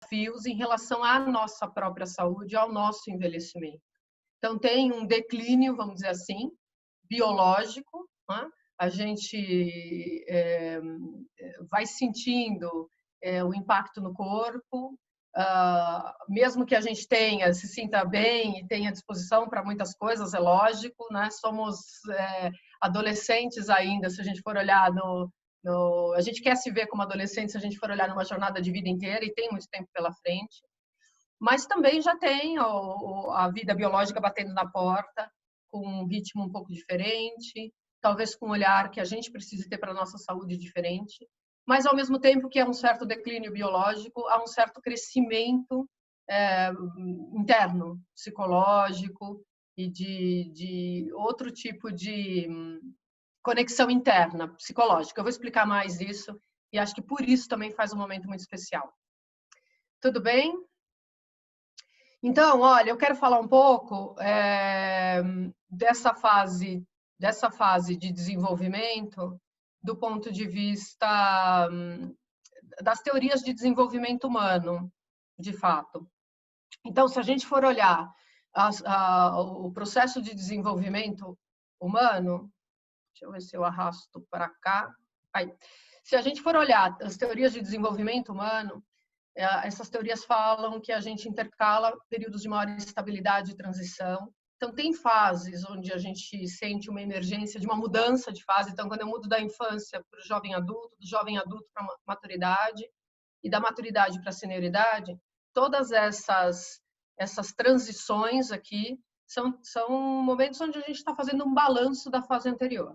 desafios em relação à nossa própria saúde, ao nosso envelhecimento. Então, tem um declínio, vamos dizer assim, biológico, né? A gente vai sentindo o impacto no corpo, mesmo que a gente se sinta bem e tenha disposição para muitas coisas, é lógico, né? Somos adolescentes ainda, se a gente for olhar a gente quer se ver como adolescente se a gente for olhar numa jornada de vida inteira e tem muito tempo pela frente, mas também já tem a vida biológica batendo na porta, com um ritmo um pouco diferente, talvez com um olhar que a gente precise ter para a nossa saúde diferente, mas ao mesmo tempo que há um certo declínio biológico, há um certo crescimento interno, psicológico e de outro tipo de conexão interna, psicológica. Eu vou explicar mais isso e acho que por isso também faz um momento muito especial. Tudo bem? Então, olha, eu quero falar um pouco dessa fase de desenvolvimento do ponto de vista das teorias de desenvolvimento humano, de fato. Então, se a gente for olhar o processo de desenvolvimento humano, deixa eu ver se eu arrasto para cá. Aí. Se a gente for olhar as teorias de desenvolvimento humano, essas teorias falam que a gente intercala períodos de maior estabilidade e transição. Então, tem fases onde a gente sente uma emergência de uma mudança de fase. Então, quando eu mudo da infância para o jovem adulto, do jovem adulto para a maturidade e da maturidade para a senioridade, todas essas transições aqui são momentos onde a gente está fazendo um balanço da fase anterior.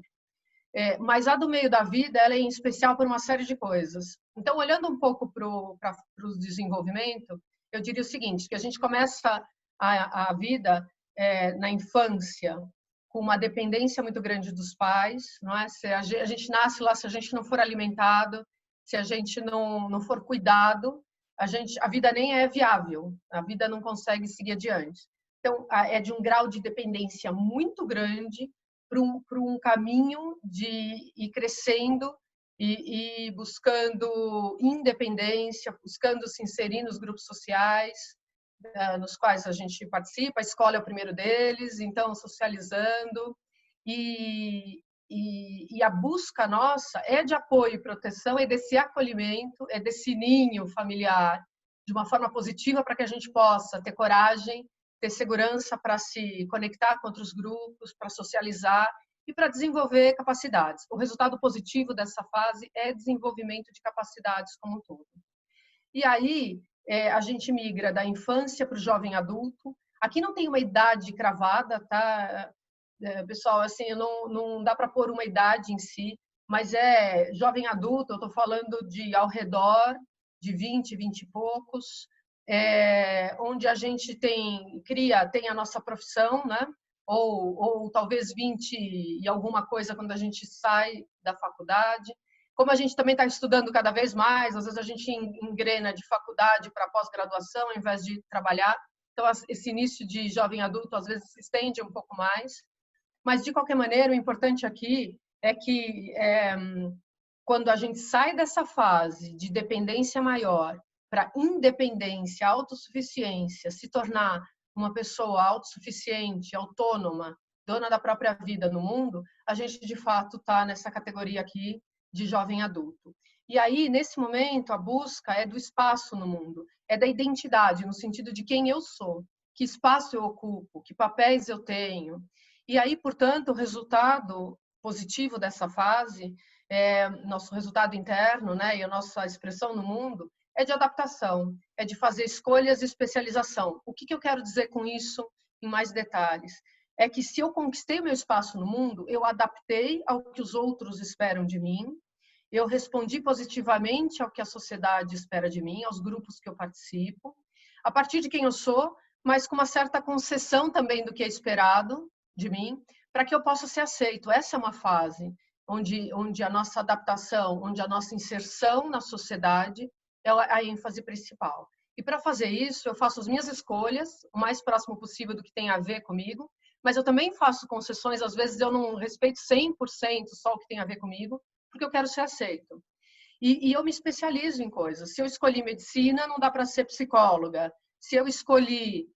Mas a do meio da vida, ela é em especial por uma série de coisas. Então, olhando um pouco para o desenvolvimento, eu diria o seguinte, que a gente começa a vida na infância com uma dependência muito grande dos pais, não é? Se a gente nasce lá, se a gente não for alimentado, se a gente não for cuidado, a vida nem é viável, a vida não consegue seguir adiante. Então, é de um grau de dependência muito grande para um caminho de ir crescendo e buscando independência, buscando se inserir nos grupos sociais nos quais a gente participa, a escola é o primeiro deles, então socializando, e a busca nossa é de apoio e proteção, é desse acolhimento, é desse ninho familiar, de uma forma positiva para que a gente possa ter coragem, ter segurança para se conectar com outros grupos, para socializar e para desenvolver capacidades. O resultado positivo dessa fase é desenvolvimento de capacidades como um todo. E aí, a gente migra da infância para o jovem adulto. Aqui não tem uma idade cravada, tá? Pessoal, assim, não dá para pôr uma idade em si, mas é jovem adulto, eu estou falando de ao redor de 20, 20 e poucos, onde a gente tem a nossa profissão, né? Ou talvez 20 e alguma coisa quando a gente sai da faculdade. Como a gente também está estudando cada vez mais, às vezes a gente engrena de faculdade para pós-graduação ao invés de trabalhar. Então, esse início de jovem adulto às vezes se estende um pouco mais. Mas, de qualquer maneira, o importante aqui é que quando a gente sai dessa fase de dependência maior para independência, autossuficiência, se tornar uma pessoa autossuficiente, autônoma, dona da própria vida no mundo, a gente, de fato, está nessa categoria aqui de jovem adulto. E aí, nesse momento, a busca é do espaço no mundo, é da identidade, no sentido de quem eu sou, que espaço eu ocupo, que papéis eu tenho. E aí, portanto, o resultado positivo dessa fase, nosso resultado interno, né, e a nossa expressão no mundo, é de adaptação, é de fazer escolhas e especialização. O que eu quero dizer com isso em mais detalhes? É que se eu conquistei meu espaço no mundo, eu adaptei ao que os outros esperam de mim, eu respondi positivamente ao que a sociedade espera de mim, aos grupos que eu participo, a partir de quem eu sou, mas com uma certa concessão também do que é esperado de mim, para que eu possa ser aceito. Essa é uma fase onde a nossa adaptação, onde a nossa inserção na sociedade é a ênfase principal. E para fazer isso, eu faço as minhas escolhas, o mais próximo possível do que tem a ver comigo, mas eu também faço concessões, às vezes eu não respeito 100% só o que tem a ver comigo, porque eu quero ser aceito. E eu me especializo em coisas. Se eu escolhi medicina, não dá para ser psicóloga. Se eu escolhi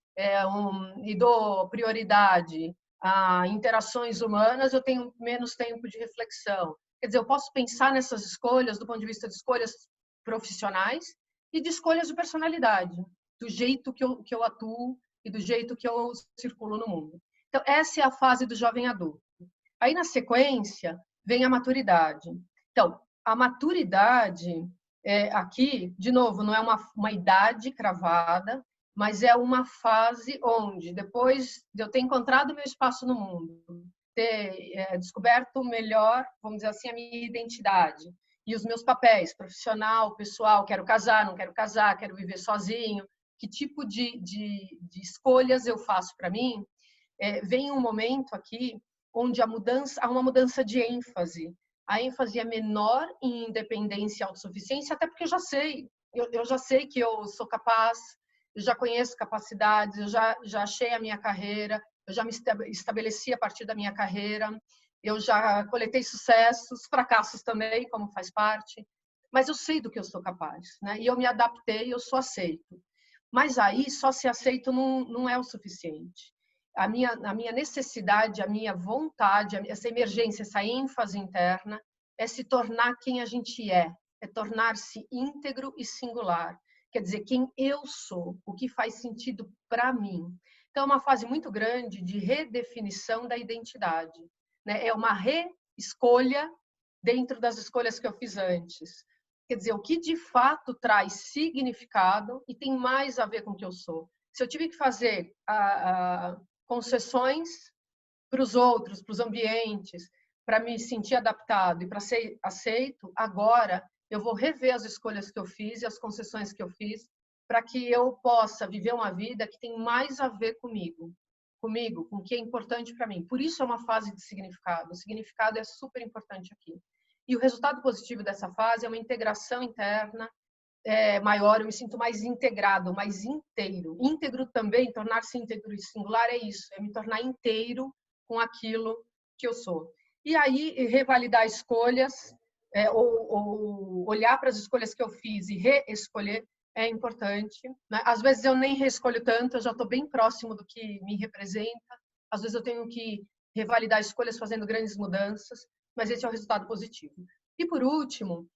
e dou prioridade a interações humanas, eu tenho menos tempo de reflexão. Quer dizer, eu posso pensar nessas escolhas do ponto de vista de escolhas profissionais e de escolhas de personalidade, do jeito que eu atuo e do jeito que eu circulo no mundo. Então, essa é a fase do jovem adulto. Aí, na sequência, vem a maturidade. Então, a maturidade, aqui, de novo, não é uma idade cravada, mas é uma fase onde, depois de eu ter encontrado meu espaço no mundo, ter descoberto melhor, vamos dizer assim, a minha identidade e os meus papéis, profissional, pessoal, quero casar, não quero casar, quero viver sozinho, que tipo de escolhas eu faço para mim, vem um momento aqui onde há uma mudança de ênfase. A ênfase é menor em independência e autossuficiência, até porque eu já sei. Eu já sei que eu sou capaz, eu já conheço capacidades, eu já achei a minha carreira, eu já me estabeleci a partir da minha carreira, eu já coletei sucessos, fracassos também, como faz parte, mas eu sei do que eu sou capaz, né? E eu me adaptei, eu sou aceito. Mas aí, só se aceito não é o suficiente. A minha necessidade, a minha vontade, essa emergência, essa ênfase interna, é se tornar quem a gente é tornar-se íntegro e singular. Quer dizer, quem eu sou, o que faz sentido para mim. Então, é uma fase muito grande de redefinição da identidade, né? É uma reescolha dentro das escolhas que eu fiz antes. Quer dizer, o que de fato traz significado e tem mais a ver com o que eu sou. Se eu tive que fazer concessões para os outros, para os ambientes, para me sentir adaptado e para ser aceito, agora eu vou rever as escolhas que eu fiz e as concessões que eu fiz para que eu possa viver uma vida que tem mais a ver comigo, com o que é importante para mim. Por isso é uma fase de significado. O significado é super importante aqui. E o resultado positivo dessa fase é uma integração interna maior, eu me sinto mais integrado, mais inteiro. Íntegro também, tornar-se íntegro e singular é isso, é me tornar inteiro com aquilo que eu sou. E aí, revalidar escolhas, ou olhar para as escolhas que eu fiz e reescolher é importante, né? Às vezes eu nem reescolho tanto, eu já estou bem próximo do que me representa. Às vezes eu tenho que revalidar escolhas fazendo grandes mudanças, mas esse é o resultado positivo. E por último,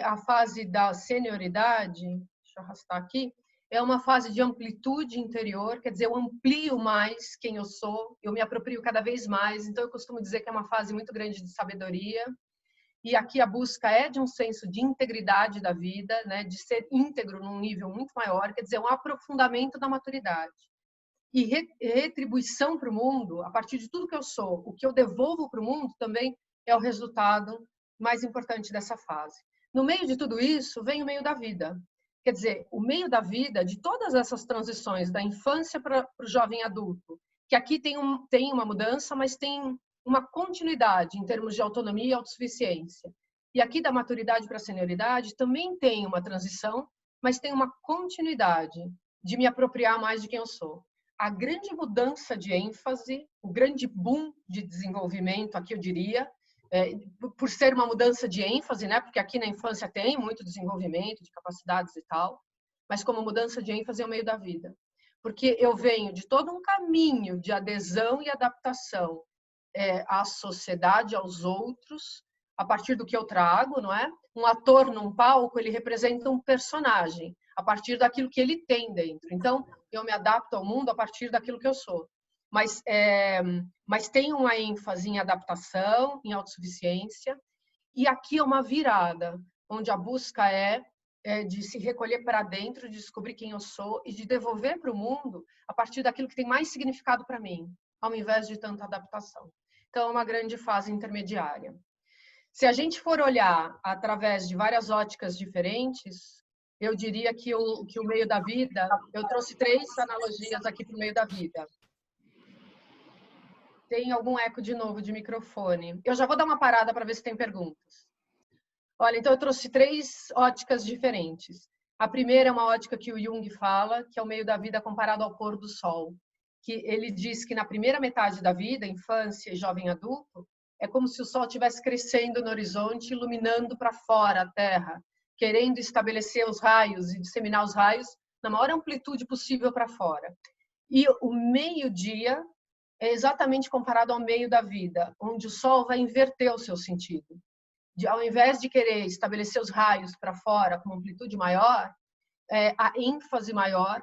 a fase da senioridade, deixa eu arrastar aqui, é uma fase de amplitude interior, quer dizer, eu amplio mais quem eu sou, eu me aproprio cada vez mais, então eu costumo dizer que é uma fase muito grande de sabedoria, e aqui a busca é de um senso de integridade da vida, né, de ser íntegro num nível muito maior, quer dizer, um aprofundamento da maturidade. E retribuição para o mundo, a partir de tudo que eu sou, o que eu devolvo para o mundo também é o resultado mais importante dessa fase. No meio de tudo isso, vem o meio da vida. Quer dizer, o meio da vida, de todas essas transições, da infância para o jovem adulto, que aqui tem uma mudança, mas tem uma continuidade em termos de autonomia e autossuficiência. E aqui da maturidade para a senioridade também tem uma transição, mas tem uma continuidade de me apropriar mais de quem eu sou. A grande mudança de ênfase, o grande boom de desenvolvimento, aqui eu diria, por ser uma mudança de ênfase, né? Porque aqui na infância tem muito desenvolvimento de capacidades e tal, mas como mudança de ênfase é o meio da vida. Porque eu venho de todo um caminho de adesão e adaptação à sociedade, aos outros, a partir do que eu trago, não é? Um ator num palco, ele representa um personagem, a partir daquilo que ele tem dentro. Então, eu me adapto ao mundo a partir daquilo que eu sou. Mas tem uma ênfase em adaptação, em autossuficiência, e aqui é uma virada, onde a busca é de se recolher para dentro, de descobrir quem eu sou e de devolver para o mundo a partir daquilo que tem mais significado para mim, ao invés de tanta adaptação. Então, é uma grande fase intermediária. Se a gente for olhar através de várias óticas diferentes, eu diria que o meio da vida, eu trouxe 3 analogias aqui para o meio da vida. Tem algum eco de novo de microfone. Eu já vou dar uma parada para ver se tem perguntas. Olha, então eu trouxe 3 óticas diferentes. A primeira é uma ótica que o Jung fala, que é o meio da vida comparado ao pôr do sol. Que ele diz que na primeira metade da vida, infância e jovem adulto, é como se o sol estivesse crescendo no horizonte, iluminando para fora a terra. querendo estabelecer os raios e disseminar os raios na maior amplitude possível para fora. E o meio-dia é exatamente comparado ao meio da vida, onde o Sol vai inverter o seu sentido. Ao invés de querer estabelecer os raios para fora com uma amplitude maior, a ênfase maior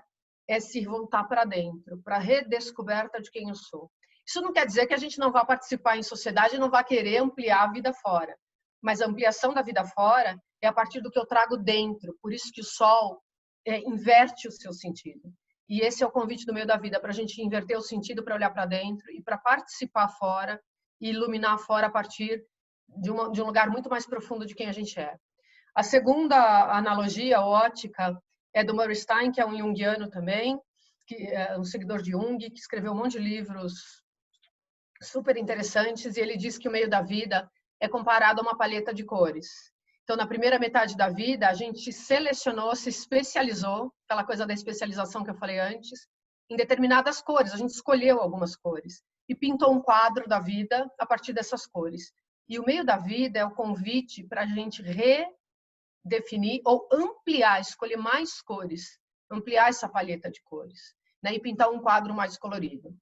é se voltar para dentro, para a redescoberta de quem eu sou. Isso não quer dizer que a gente não vá participar em sociedade e não vá querer ampliar a vida fora. Mas a ampliação da vida fora é a partir do que eu trago dentro. Por isso que o Sol inverte o seu sentido. E esse é o convite do meio da vida, para a gente inverter o sentido, para olhar para dentro e para participar fora e iluminar fora a partir de um lugar muito mais profundo de quem a gente é. A segunda analogia ótica é do Murray Stein, que é um junguiano também, que é um seguidor de Jung, que escreveu um monte de livros super interessantes, e ele diz que o meio da vida é comparado a uma paleta de cores. Então, na primeira metade da vida, a gente selecionou, se especializou, aquela coisa da especialização que eu falei antes, em determinadas cores. A gente escolheu algumas cores e pintou um quadro da vida a partir dessas cores. E o meio da vida é o convite para a gente redefinir ou ampliar, escolher mais cores, ampliar essa paleta de cores, né? E pintar um quadro mais colorido.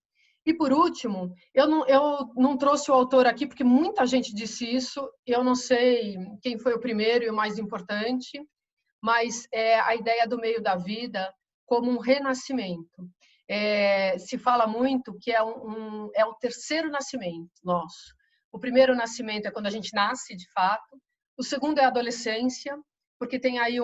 E por último, eu não trouxe o autor aqui porque muita gente disse isso, eu não sei quem foi o primeiro e o mais importante, mas é a ideia do meio da vida como um renascimento. Se fala muito que é o terceiro nascimento nosso. O primeiro nascimento é quando a gente nasce, de fato. O segundo é a adolescência, porque tem aí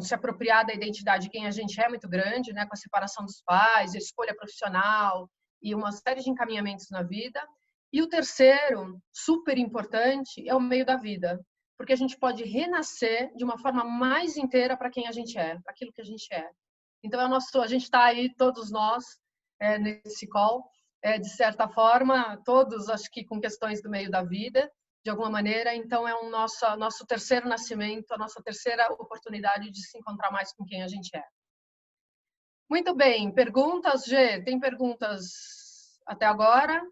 se apropriar da identidade de quem a gente é muito grande, né? Com a separação dos pais, a escolha profissional e uma série de encaminhamentos na vida. E o terceiro, super importante, é o meio da vida, porque a gente pode renascer de uma forma mais inteira para quem a gente é, para aquilo que a gente é. Então, a gente está aí, todos nós, nesse call, de certa forma, todos, acho que com questões do meio da vida, de alguma maneira. Então, é nosso terceiro nascimento, a nossa terceira oportunidade de se encontrar mais com quem a gente é. Muito bem, perguntas, Gê? Tem perguntas até agora?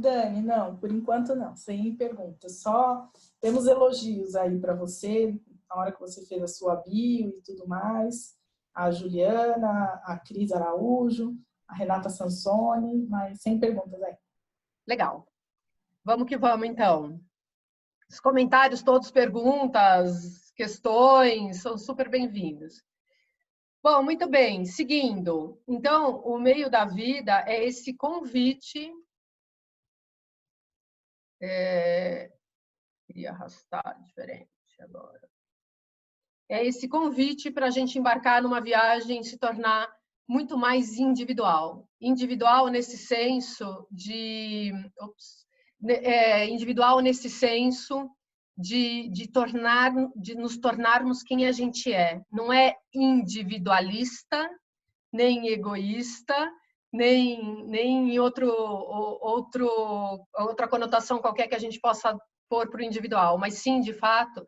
Dani, não, por enquanto não, sem perguntas. Só temos elogios aí para você, na hora que você fez a sua bio e tudo mais. A Juliana, a Cris Araújo, a Renata Sansoni, mas sem perguntas aí. Legal. Vamos que vamos, então. Os comentários todos, perguntas, questões, são super bem-vindos. Bom, muito bem, seguindo. Então, o meio da vida é esse convite. Queria arrastar diferente agora. É esse convite para a gente embarcar numa viagem e se tornar muito mais individual. Individual nesse senso de... individual nesse senso de nos tornarmos quem a gente é. Não é individualista, nem egoísta, nem outra conotação qualquer que a gente possa pôr para o individual, mas sim, de fato,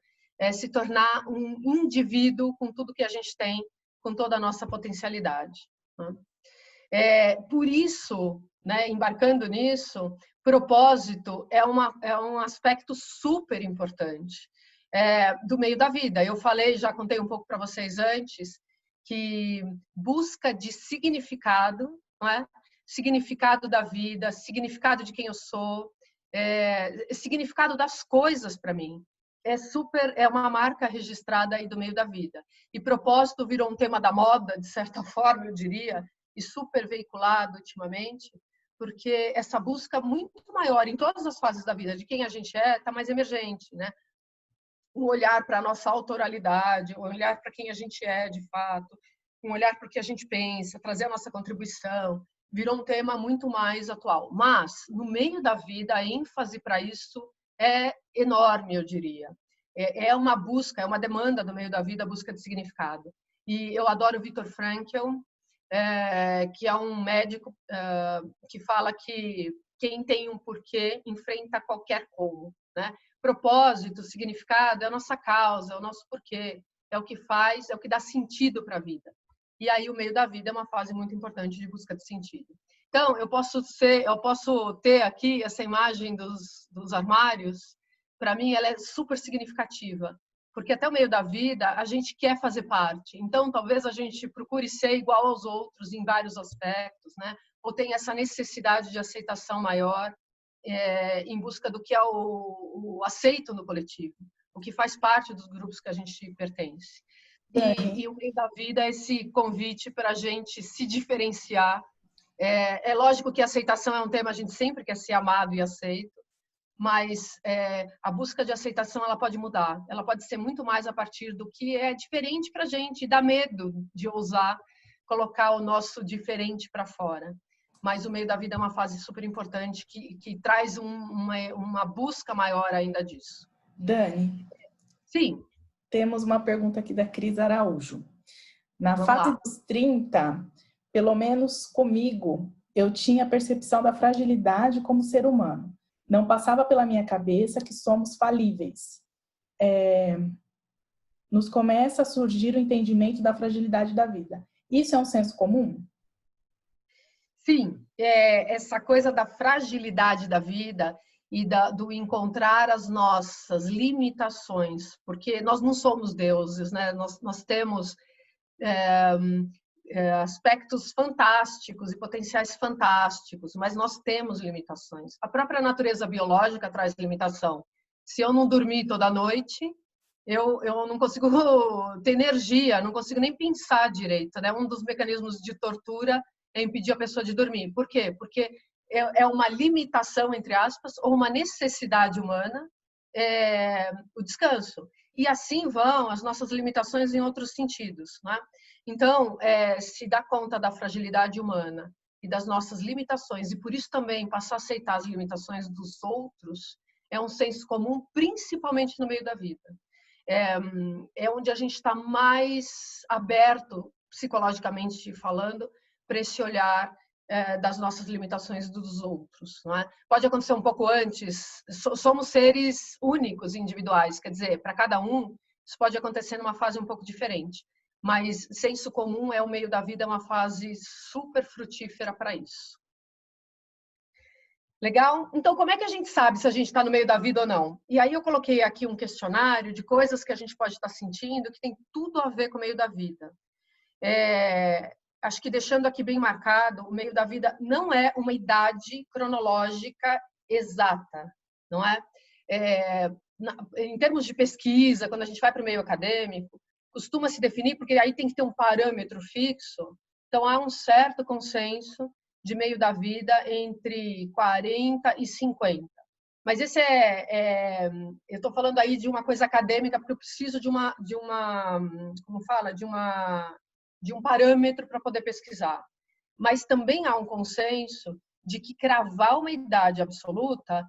se tornar um indivíduo com tudo que a gente tem, com toda a nossa potencialidade. Por isso, né, embarcando nisso, propósito é um aspecto super importante do meio da vida. Eu falei, já contei um pouco para vocês antes, que busca de significado, não é? Significado da vida, significado de quem eu sou, significado das coisas para mim. É uma marca registrada aí do meio da vida. E propósito virou um tema da moda, de certa forma, eu diria, e super veiculado ultimamente, porque essa busca muito maior em todas as fases da vida de quem a gente está mais emergente, né? Um olhar para a nossa autoralidade, um olhar para quem a gente é de fato, um olhar para o que a gente pensa, trazer a nossa contribuição, virou um tema muito mais atual. Mas, no meio da vida, a ênfase para isso é enorme, eu diria. É uma busca, é uma demanda do meio da vida, a busca de significado. E eu adoro o Viktor Frankl, que é um médico que fala que quem tem um porquê enfrenta qualquer como, né? Propósito, significado é a nossa causa, é o nosso porquê, é o que faz, é o que dá sentido para a vida. E aí o meio da vida é uma fase muito importante de busca de sentido. Então, eu posso ter aqui essa imagem dos armários, para mim ela é super significativa, porque até o meio da vida a gente quer fazer parte. Então, talvez a gente procure ser igual aos outros em vários aspectos, né? Ou tem essa necessidade de aceitação maior em busca do que é o aceito no coletivo, o que faz parte dos grupos que a gente pertence. E o meio da vida é esse convite para a gente se diferenciar. É lógico que a aceitação é um tema, a gente sempre quer ser amado e aceito, mas a busca de aceitação ela pode mudar, ela pode ser muito mais a partir do que é diferente para a gente, dá medo de ousar colocar o nosso diferente para fora. Mas o meio da vida é uma fase super importante que traz uma busca maior ainda disso. Dani, sim, temos uma pergunta aqui da Cris Araújo. Na vamos fase lá. dos 30, pelo menos comigo, eu tinha a percepção da fragilidade como ser humano. Não passava pela minha cabeça que somos falíveis. Nos começa a surgir o entendimento da fragilidade da vida. Isso é um senso comum? Sim, essa coisa da fragilidade da vida e do encontrar as nossas limitações, porque nós não somos deuses, né? Nós temos aspectos fantásticos e potenciais fantásticos, mas nós temos limitações. A própria natureza biológica traz limitação. Se eu não dormir toda noite, eu não consigo ter energia, não consigo nem pensar direito, né? Um dos mecanismos de tortura é impedir a pessoa de dormir. Por quê? Porque é uma limitação, entre aspas, ou uma necessidade humana, o descanso. E assim vão as nossas limitações em outros sentidos, né? Então, se dá conta da fragilidade humana e das nossas limitações, e por isso também passar a aceitar as limitações dos outros, é um senso comum, principalmente no meio da vida. É onde a gente está mais aberto, psicologicamente falando, para esse olhar das nossas limitações dos outros. Não é? Pode acontecer um pouco antes, somos seres únicos, individuais, quer dizer, para cada um, isso pode acontecer numa fase um pouco diferente. Mas senso comum o meio da vida, é uma fase super frutífera para isso. Legal? Então, como é que a gente sabe se a gente está no meio da vida ou não? E aí eu coloquei aqui um questionário de coisas que a gente pode estar sentindo que tem tudo a ver com o meio da vida. Acho que deixando aqui bem marcado, o meio da vida não é uma idade cronológica exata, não é? Em termos de pesquisa, quando a gente vai para o meio acadêmico, costuma se definir, porque aí tem que ter um parâmetro fixo, então há um certo consenso de meio da vida entre 40 e 50. Mas esse eu estou falando aí de uma coisa acadêmica, porque eu preciso de como fala, de um parâmetro para poder pesquisar. Mas também há um consenso de que cravar uma idade absoluta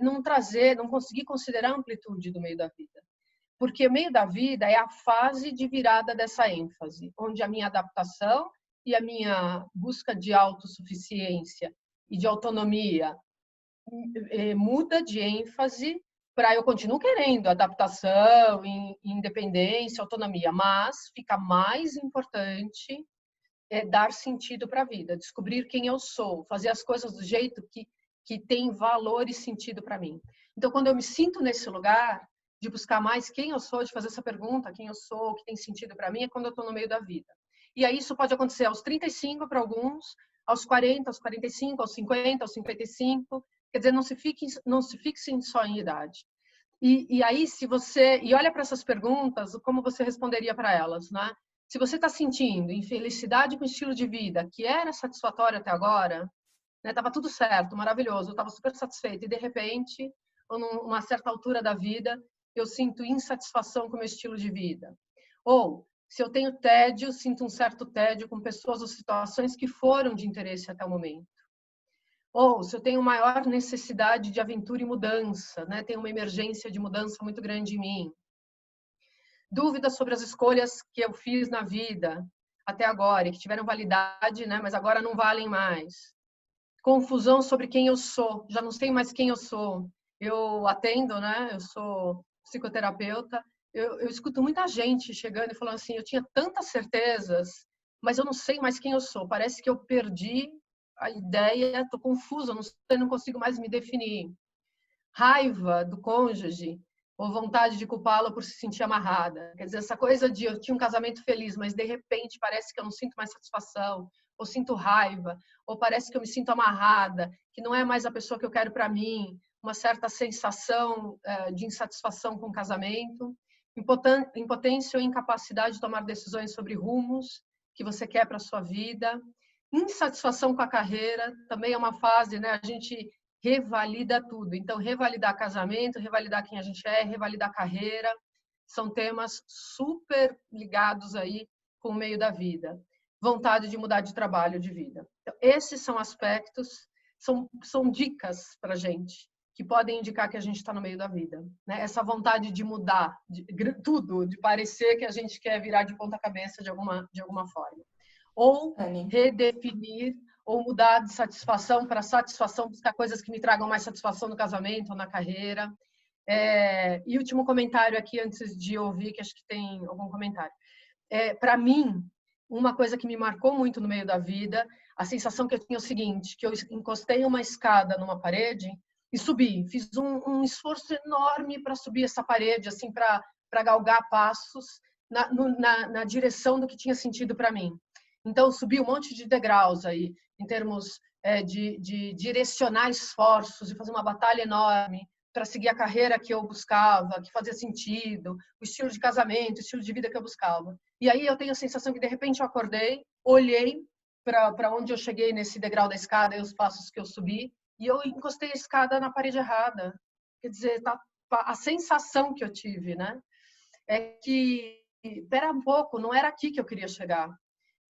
não conseguir considerar a amplitude do meio da vida. Porque o meio da vida é a fase de virada dessa ênfase, onde a minha adaptação e a minha busca de autossuficiência e de autonomia muda de ênfase para eu continuo querendo adaptação, independência, autonomia, mas fica mais importante dar sentido para a vida, descobrir quem eu sou, fazer as coisas do jeito que tem valor e sentido para mim. Então, quando eu me sinto nesse lugar de buscar mais quem eu sou, de fazer essa pergunta, quem eu sou, o que tem sentido para mim, é quando eu estou no meio da vida. E aí isso pode acontecer aos 35 para alguns, aos 40, aos 45, aos 50, aos 55. Quer dizer, não se fixem só em idade. E aí, se você... E olha para essas perguntas, como você responderia para elas, né? Se você está sentindo infelicidade com o estilo de vida que era satisfatório até agora, estava tudo certo, maravilhoso, eu estava super satisfeita, e de repente, numa certa altura da vida, eu sinto insatisfação com o meu estilo de vida. Ou, se eu tenho tédio, sinto um certo tédio com pessoas ou situações que foram de interesse até o momento. Ou, se eu tenho maior necessidade de aventura e mudança, né? Tem uma emergência de mudança muito grande em mim. Dúvidas sobre as escolhas que eu fiz na vida até agora e que tiveram validade, né? Mas agora não valem mais. Confusão sobre quem eu sou, já não sei mais quem eu sou. Eu atendo, né? Eu sou psicoterapeuta. Eu escuto muita gente chegando e falando assim: eu tinha tantas certezas, mas eu não sei mais quem eu sou. Parece que eu perdi a ideia, estou confusa, não consigo mais me definir. Raiva do cônjuge, ou vontade de culpá-la por se sentir amarrada. Quer dizer, essa coisa de eu tinha um casamento feliz, mas de repente parece que eu não sinto mais satisfação, ou sinto raiva, ou parece que eu me sinto amarrada, que não é mais a pessoa que eu quero para mim, uma certa sensação de insatisfação com o casamento, impotência ou incapacidade de tomar decisões sobre rumos que você quer para a sua vida, insatisfação com a carreira, também é uma fase, né? A gente revalida tudo. Então, revalidar casamento, revalidar quem a gente é, revalidar carreira, são temas super ligados aí com o meio da vida. Vontade de mudar de trabalho, de vida. Então, esses são aspectos, são dicas para a gente, que podem indicar que a gente está no meio da vida. Né? Essa vontade de mudar tudo, de parecer que a gente quer virar de ponta cabeça de alguma forma. Ou redefinir ou mudar de satisfação para satisfação, buscar coisas que me tragam mais satisfação no casamento ou na carreira. E último comentário aqui, antes de ouvir, que acho que tem algum comentário. Para mim, uma coisa que me marcou muito no meio da vida, a sensação que eu tinha é o seguinte, que eu encostei uma escada numa parede e subi. Fiz um esforço enorme para subir essa parede, assim, para galgar passos na direção do que tinha sentido para mim. Então, subi um monte de degraus aí, em termos de direcionar esforços e fazer uma batalha enorme para seguir a carreira que eu buscava, que fazia sentido, o estilo de casamento, o estilo de vida que eu buscava. E aí eu tenho a sensação que, de repente, eu acordei, olhei para onde eu cheguei nesse degrau da escada e os passos que eu subi, e eu encostei a escada na parede errada. Quer dizer, a sensação que eu tive, né? É que, espera um pouco, não era aqui que eu queria chegar.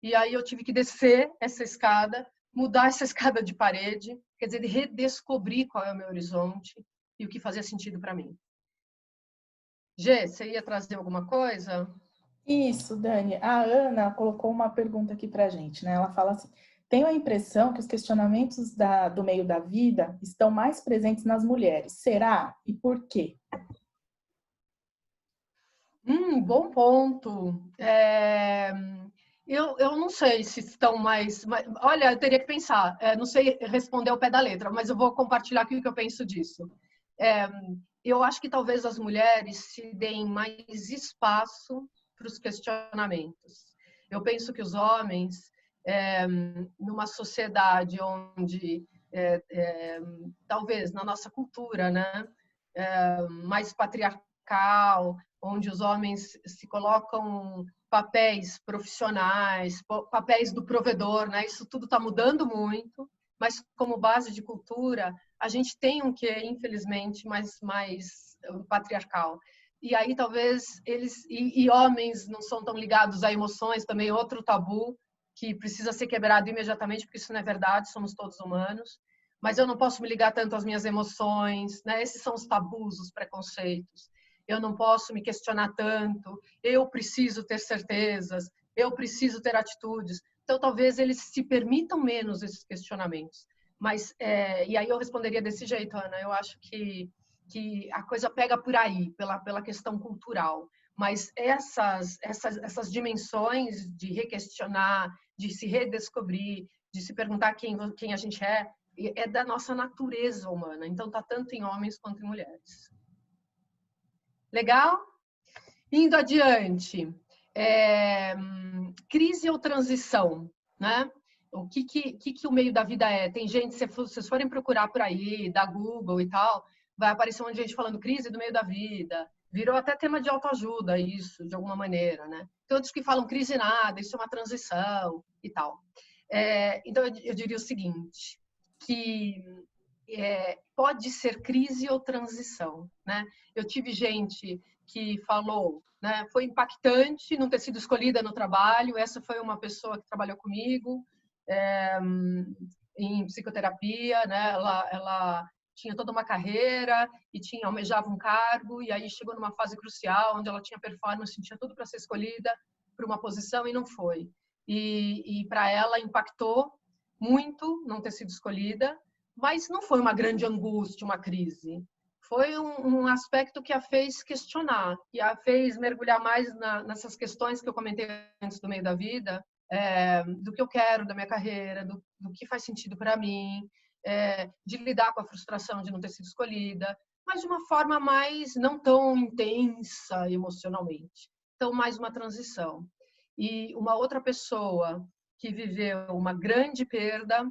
E aí eu tive que descer essa escada, mudar essa escada de parede, quer dizer, de redescobrir qual é o meu horizonte e o que fazia sentido para mim. Gê, você ia trazer alguma coisa? Isso, Dani. A Ana colocou uma pergunta aqui para a gente, né? Ela fala assim: tenho a impressão que os questionamentos do meio da vida estão mais presentes nas mulheres. Será? E por quê? Bom ponto. Eu não sei se estão mais... Olha, eu teria que pensar. Não sei responder ao pé da letra, mas eu vou compartilhar aqui o que eu penso disso. Eu acho que talvez as mulheres se deem mais espaço para os questionamentos. Eu penso que os homens, numa sociedade onde, talvez na nossa cultura, né, mais patriarcal, onde os homens se colocam papéis profissionais, papéis do provedor, né? Isso tudo está mudando muito, mas como base de cultura, a gente tem um quê, infelizmente, mais patriarcal. E aí talvez eles e homens não são tão ligados a emoções, também outro tabu que precisa ser quebrado imediatamente, porque isso não é verdade, somos todos humanos. Mas eu não posso me ligar tanto às minhas emoções, né? Esses são os tabus, os preconceitos. Eu não posso me questionar tanto, eu preciso ter certezas, eu preciso ter atitudes. Então, talvez eles se permitam menos esses questionamentos. Mas, e aí eu responderia desse jeito, Ana, eu acho que a coisa pega por aí, pela questão cultural. Mas essas dimensões de requestionar, de se redescobrir, de se perguntar quem a gente é da nossa natureza humana. Então, está tanto em homens quanto em mulheres. Legal? Indo adiante. Crise ou transição, né? O que o meio da vida é? Tem gente, se vocês forem procurar por aí, da Google e tal, vai aparecer um monte de gente falando crise do meio da vida. Virou até tema de autoajuda isso, de alguma maneira, né? Tem outros que falam crise nada, isso é uma transição e tal. Então, eu diria o seguinte, que pode ser crise ou transição, né? Eu tive gente que falou, né, foi impactante não ter sido escolhida no trabalho. Essa foi uma pessoa que trabalhou comigo em psicoterapia, né? Ela tinha toda uma carreira e almejava um cargo, e aí chegou numa fase crucial onde ela tinha performance, tinha tudo para ser escolhida para uma posição e não foi. E para ela impactou muito não ter sido escolhida, mas não foi uma grande angústia, uma crise. Foi um aspecto que a fez questionar, que a fez mergulhar mais nessas questões que eu comentei antes do meio da vida, do que eu quero da minha carreira, do que faz sentido para mim, de lidar com a frustração de não ter sido escolhida. mas de uma forma mais não tão intensa emocionalmente. Então, mais uma transição. E uma outra pessoa que viveu uma grande perda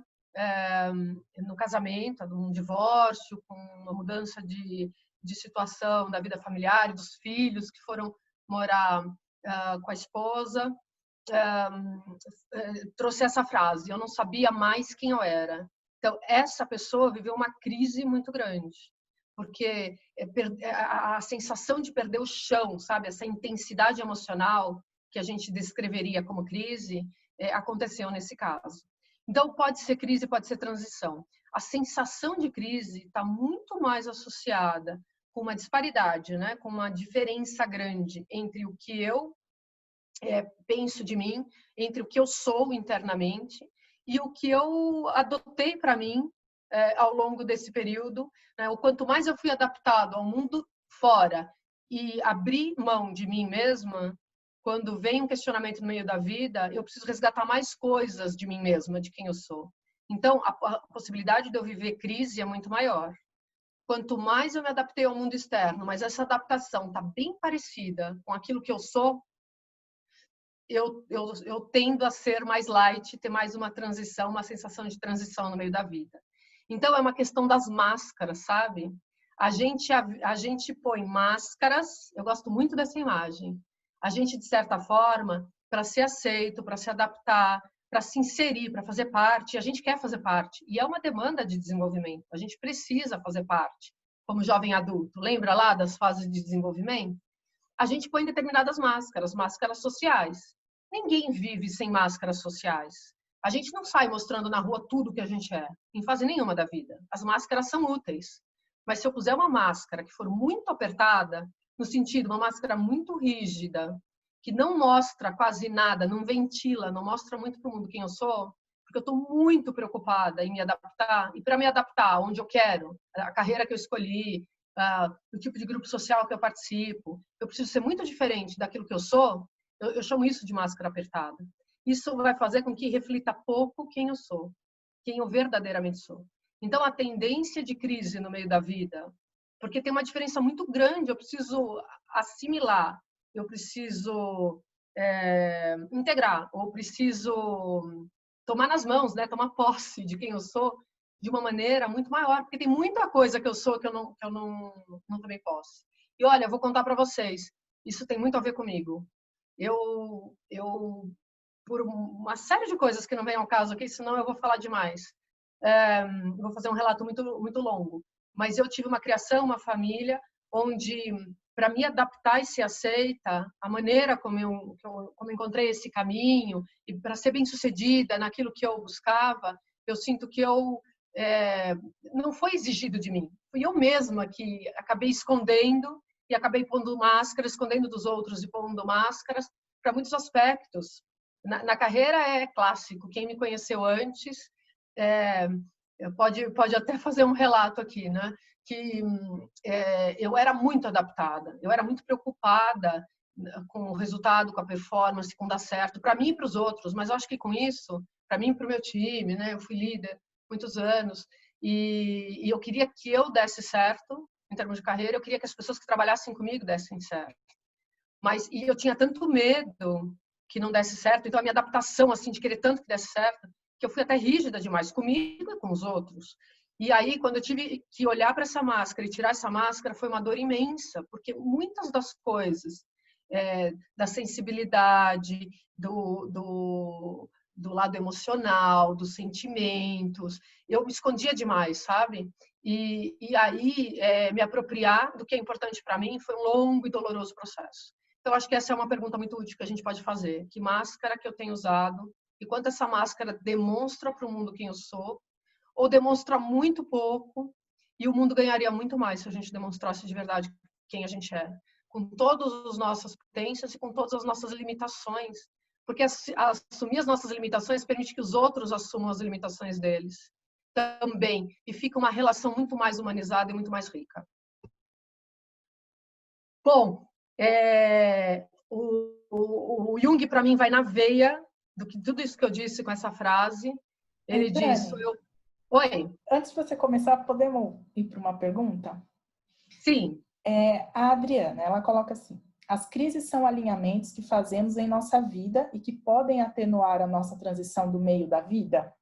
no casamento, num divórcio, com uma mudança de situação da vida familiar e dos filhos que foram morar com a esposa, trouxe essa frase: eu não sabia mais quem eu era. Então, essa pessoa viveu uma crise muito grande, porque a sensação de perder o chão, sabe? Essa intensidade emocional que a gente descreveria como crise, aconteceu nesse caso. Então, pode ser crise, pode ser transição. A sensação de crise está muito mais associada com uma disparidade, né? Com uma diferença grande entre o que eu penso de mim, entre o que eu sou internamente e o que eu adotei para mim ao longo desse período. Né? O quanto mais eu fui adaptado ao mundo fora e abrir mão de mim mesma, quando vem um questionamento no meio da vida, eu preciso resgatar mais coisas de mim mesma, de quem eu sou. Então, a possibilidade de eu viver crise é muito maior. Quanto mais eu me adaptei ao mundo externo, mas essa adaptação está bem parecida com aquilo que eu sou, eu tendo a ser mais light, ter mais uma transição, uma sensação de transição no meio da vida. Então, é uma questão das máscaras, sabe? A gente põe máscaras, eu gosto muito dessa imagem. A gente, de certa forma, para ser aceito, para se adaptar, para se inserir, para fazer parte, a gente quer fazer parte. E é uma demanda de desenvolvimento. A gente precisa fazer parte, como jovem adulto. Lembra lá das fases de desenvolvimento? A gente põe determinadas máscaras, máscaras sociais. Ninguém vive sem máscaras sociais. A gente não sai mostrando na rua tudo que a gente é, em fase nenhuma da vida. As máscaras são úteis. Mas se eu puser uma máscara que for muito apertada, no sentido, uma máscara muito rígida, que não mostra quase nada, não ventila, não mostra muito para o mundo quem eu sou, porque eu estou muito preocupada em me adaptar, e para me adaptar onde eu quero, a carreira que eu escolhi, o tipo de grupo social que eu participo, eu preciso ser muito diferente daquilo que eu sou, eu chamo isso de máscara apertada. Isso vai fazer com que reflita pouco quem eu sou, quem eu verdadeiramente sou. Então, a tendência de crise no meio da vida, porque tem uma diferença muito grande, eu preciso assimilar, eu preciso integrar, ou preciso tomar nas mãos, né? Tomar posse de quem eu sou de uma maneira muito maior, porque tem muita coisa que eu sou que eu não tomei posse. E olha, eu vou contar para vocês, isso tem muito a ver comigo. Eu, por uma série de coisas que não vem ao caso aqui, senão eu vou falar demais. Vou fazer um relato muito longo. Mas eu tive uma criação, uma família, onde, para me adaptar e ser aceita, a maneira como eu encontrei esse caminho, e para ser bem-sucedida naquilo que eu buscava, eu sinto que não foi exigido de mim. Fui eu mesma que acabei escondendo e acabei pondo máscaras, escondendo dos outros e pondo máscaras para muitos aspectos. Na carreira é clássico. Quem me conheceu antes pode até fazer um relato aqui, né? Que eu era muito adaptada, eu era muito preocupada com o resultado, com a performance, com dar certo, para mim e para os outros, mas eu acho que com isso, para mim e para o meu time, né? Eu fui líder muitos anos e eu queria que eu desse certo em termos de carreira, eu queria que as pessoas que trabalhassem comigo dessem certo. E eu tinha tanto medo que não desse certo, então a minha adaptação, assim, de querer tanto que desse certo, que eu fui até rígida demais comigo e com os outros. E aí, quando eu tive que olhar para essa máscara e tirar essa máscara, foi uma dor imensa, porque muitas das coisas, da sensibilidade, do lado emocional, dos sentimentos, eu me escondia demais, sabe? E aí, me apropriar do que é importante para mim foi um longo e doloroso processo. Então, acho que essa é uma pergunta muito útil que a gente pode fazer. Que máscara que eu tenho usado e quanto essa máscara demonstra para o mundo quem eu sou ou demonstra muito pouco e o mundo ganharia muito mais se a gente demonstrasse de verdade quem a gente é, com todas as nossas potências e com todas as nossas limitações. Porque assumir as nossas limitações permite que os outros assumam as limitações deles também. E fica uma relação muito mais humanizada e muito mais rica. Bom, o Jung, para mim, vai na veia do que tudo isso que eu disse com essa frase. Ele diz... Oi? Antes de você começar, podemos ir para uma pergunta? Sim. A Adriana, ela coloca assim: as crises são alinhamentos que fazemos em nossa vida e que podem atenuar a nossa transição do meio da vida?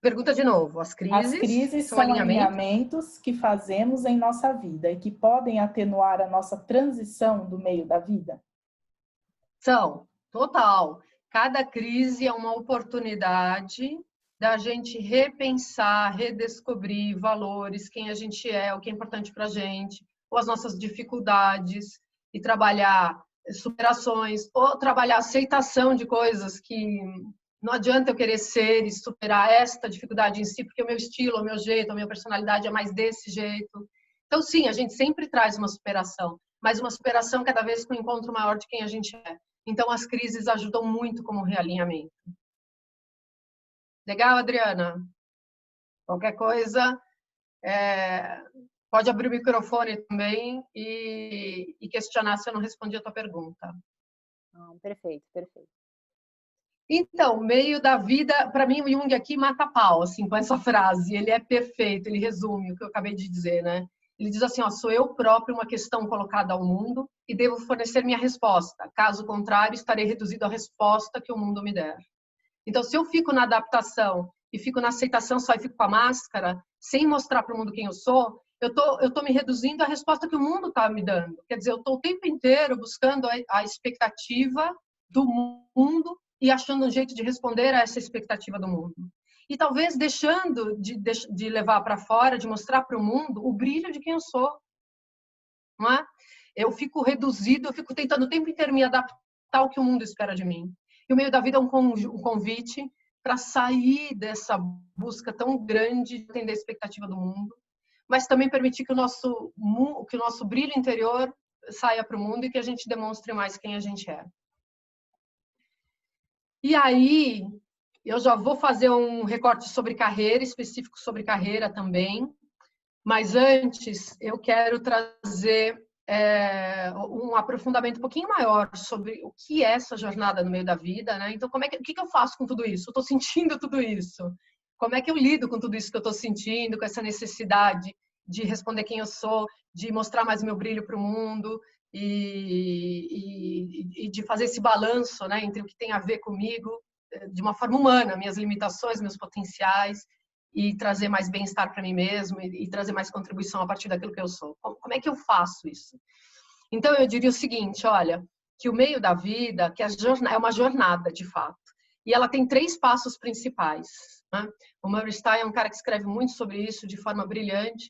Pergunta de novo. As As crises crises são são alinhamentos? alinhamentos que fazemos em nossa vida e que podem atenuar a nossa transição do meio da vida? São, total. Cada crise é uma oportunidade da gente repensar, redescobrir valores, quem a gente é, o que é importante para a gente, ou as nossas dificuldades, e trabalhar superações, ou trabalhar aceitação de coisas que não adianta eu querer ser e superar esta dificuldade em si, porque o meu estilo, o meu jeito, a minha personalidade é mais desse jeito. Então, sim, a gente sempre traz uma superação, mas uma superação cada vez com um encontro maior de quem a gente é. Então, as crises ajudam muito como realinhamento. Legal, Adriana? Qualquer coisa, pode abrir o microfone também e questionar se eu não respondi a tua pergunta. Perfeito, perfeito. Então, meio da vida, para mim o Jung aqui mata pau, assim, com essa frase. Ele é perfeito, ele resume o que eu acabei de dizer, né? Ele diz assim, ó, sou eu próprio uma questão colocada ao mundo e devo fornecer minha resposta. Caso contrário, estarei reduzido à resposta que o mundo me der. Então, se eu fico na adaptação e fico na aceitação só e fico com a máscara, sem mostrar para o mundo quem eu sou, eu tô me reduzindo à resposta que o mundo está me dando. Quer dizer, eu estou o tempo inteiro buscando a expectativa do mundo e achando um jeito de responder a essa expectativa do mundo. E talvez deixando de levar para fora, de mostrar para o mundo o brilho de quem eu sou. Não é? Eu fico reduzido, eu fico tentando o tempo inteiro me adaptar ao que o mundo espera de mim. E o meio da vida é um convite para sair dessa busca tão grande de atender a expectativa do mundo, mas também permitir que o nosso brilho interior saia para o mundo e que a gente demonstre mais quem a gente é. E aí, eu já vou fazer um recorte sobre carreira, específico sobre carreira também, mas antes eu quero trazer um aprofundamento um pouquinho maior sobre o que é essa jornada no meio da vida, né? Então, o que eu faço com tudo isso? Eu estou sentindo tudo isso. Como é que eu lido com tudo isso que eu estou sentindo, com essa necessidade de responder quem eu sou, de mostrar mais o meu brilho para o mundo e de fazer esse balanço, né, entre o que tem a ver comigo, de uma forma humana, minhas limitações, meus potenciais, e trazer mais bem-estar para mim mesmo e trazer mais contribuição a partir daquilo que eu sou. Como é que eu faço isso? Então, eu diria o seguinte, olha, que o meio da vida, que é uma jornada, de fato, e ela tem 3 passos principais. Né? O Murray Stein é um cara que escreve muito sobre isso de forma brilhante.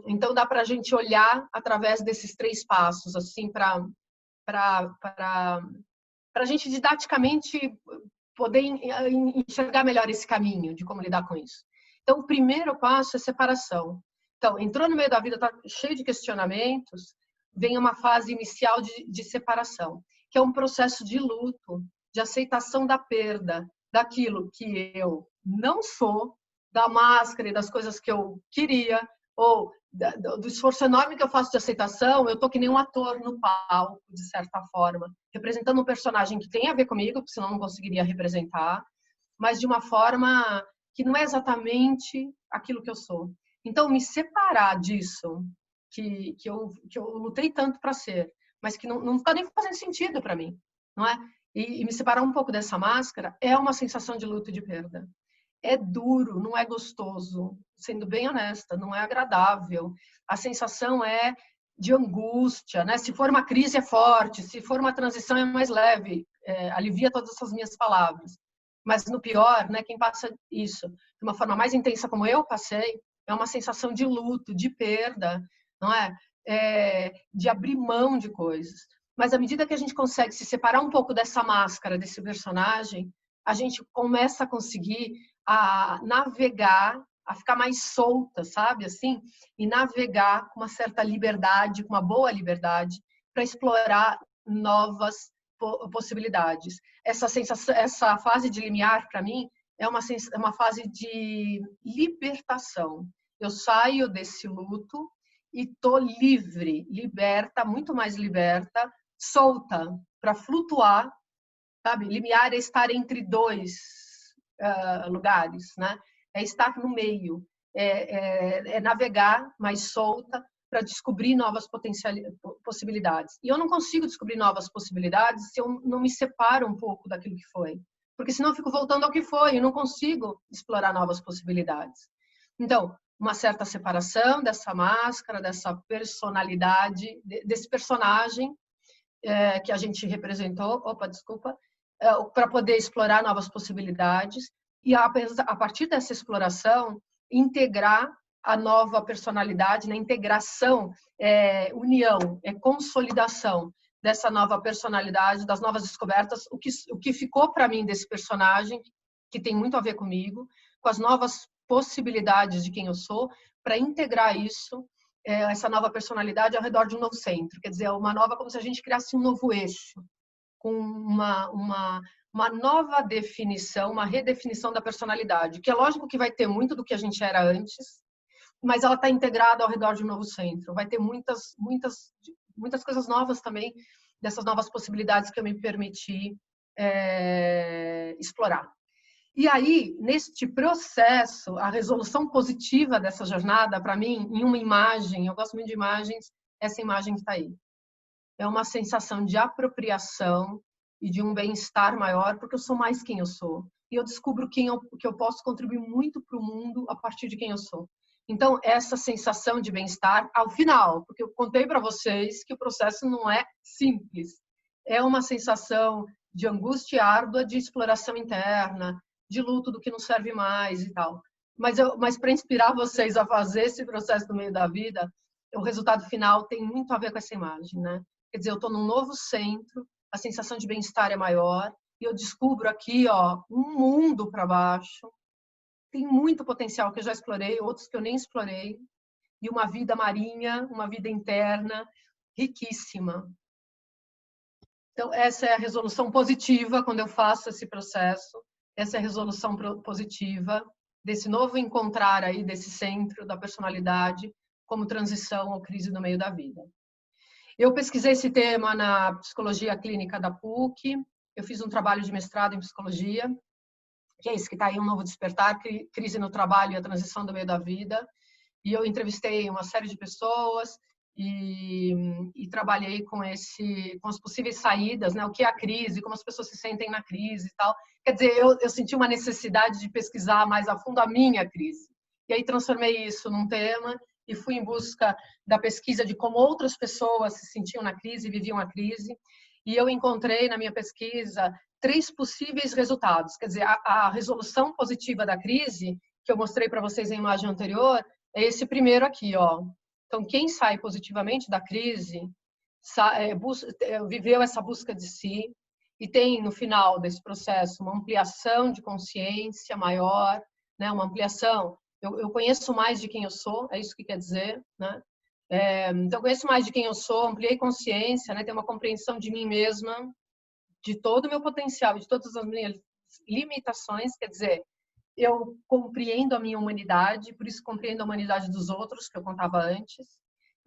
Então dá para a gente olhar através desses 3 passos, assim, para a gente didaticamente poder enxergar melhor esse caminho de como lidar com isso. Então, o primeiro passo é separação. Então, entrou no meio da vida, está cheio de questionamentos, vem uma fase inicial de separação, que é um processo de luto, de aceitação da perda, daquilo que eu não sou, da máscara e das coisas que eu queria, ou do esforço enorme que eu faço de aceitação. Eu estou que nem um ator no palco, de certa forma, representando um personagem que tem a ver comigo, porque senão não conseguiria representar, mas de uma forma que não é exatamente aquilo que eu sou. Então, me separar disso, que eu lutei tanto para ser, mas que não está nem fazendo sentido para mim, não é? E me separar um pouco dessa máscara é uma sensação de luto e de perda. É duro, não é gostoso, sendo bem honesta, não é agradável. A sensação é de angústia, né? Se for uma crise é forte, se for uma transição é mais leve, alivia todas essas minhas palavras. Mas no pior, né, quem passa isso de uma forma mais intensa como eu passei, é uma sensação de luto, de perda, não é? De abrir mão de coisas. Mas à medida que a gente consegue se separar um pouco dessa máscara, desse personagem, a gente começa a conseguir a navegar, a ficar mais solta, sabe, assim, e navegar com uma certa liberdade, com uma boa liberdade, para explorar novas possibilidades. Essa sensação, essa fase de limiar, para mim, é uma fase de libertação. Eu saio desse luto e tô livre, liberta, muito mais liberta, solta, para flutuar, sabe? Limiar é estar entre 2 lugares, né? É estar no meio. navegar mais solta para descobrir novas possibilidades. E eu não consigo descobrir novas possibilidades se eu não me separo um pouco daquilo que foi. Porque senão eu fico voltando ao que foi e não consigo explorar novas possibilidades. Então, uma certa separação dessa máscara, dessa personalidade, desse personagem que a gente representou, para poder explorar novas possibilidades e, a partir dessa exploração, integrar a nova personalidade, na integração, união, consolidação dessa nova personalidade, das novas descobertas, o que ficou para mim desse personagem, que tem muito a ver comigo, com as novas possibilidades de quem eu sou, para integrar isso, essa nova personalidade ao redor de um novo centro. Quer dizer, uma nova, como se a gente criasse um novo eixo, com uma nova definição, uma redefinição da personalidade, que é lógico que vai ter muito do que a gente era antes, mas ela está integrada ao redor de um novo centro. Vai ter muitas coisas novas também, dessas novas possibilidades que eu me permiti explorar. E aí, neste processo, a resolução positiva dessa jornada, para mim, em uma imagem, eu gosto muito de imagens, essa imagem que está aí. É uma sensação de apropriação e de um bem-estar maior, porque eu sou mais quem eu sou. E eu descubro que eu posso contribuir muito para o mundo a partir de quem eu sou. Então, essa sensação de bem-estar, ao final, porque eu contei para vocês que o processo não é simples. É uma sensação de angústia árdua, de exploração interna, de luto do que não serve mais e tal. Mas para inspirar vocês a fazer esse processo no meio da vida, o resultado final tem muito a ver com essa imagem, né? Quer dizer, eu estou num novo centro, a sensação de bem-estar é maior, e eu descubro aqui, um mundo para baixo. Tem muito potencial que eu já explorei, outros que eu nem explorei, e uma vida marinha, uma vida interna riquíssima. Então, essa é a resolução positiva quando eu faço esse processo. Essa é a resolução positiva desse novo encontrar aí, desse centro da personalidade, como transição ou crise no meio da vida. Eu pesquisei esse tema na psicologia clínica da PUC, eu fiz um trabalho de mestrado em psicologia, que é esse que está aí, um novo despertar, crise no trabalho e a transição do meio da vida, e eu entrevistei uma série de pessoas e trabalhei com as possíveis saídas, né? O que é a crise, como as pessoas se sentem na crise e tal. Quer dizer, eu senti uma necessidade de pesquisar mais a fundo a minha crise. E aí transformei isso num tema e fui em busca da pesquisa de como outras pessoas se sentiam na crise, viviam a crise. E eu encontrei na minha pesquisa 3 possíveis resultados. Quer dizer, a resolução positiva da crise, que eu mostrei para vocês em imagem anterior, é esse primeiro aqui, ó. Então, quem sai positivamente da crise viveu essa busca de si e tem, no final desse processo, uma ampliação de consciência maior, né? Uma ampliação. Eu conheço mais de quem eu sou, é isso que quer dizer, né? Então, eu conheço mais de quem eu sou, ampliei consciência, né? Tenho uma compreensão de mim mesma, de todo o meu potencial, de todas as minhas limitações, quer dizer, eu compreendo a minha humanidade, por isso compreendo a humanidade dos outros, que eu contava antes,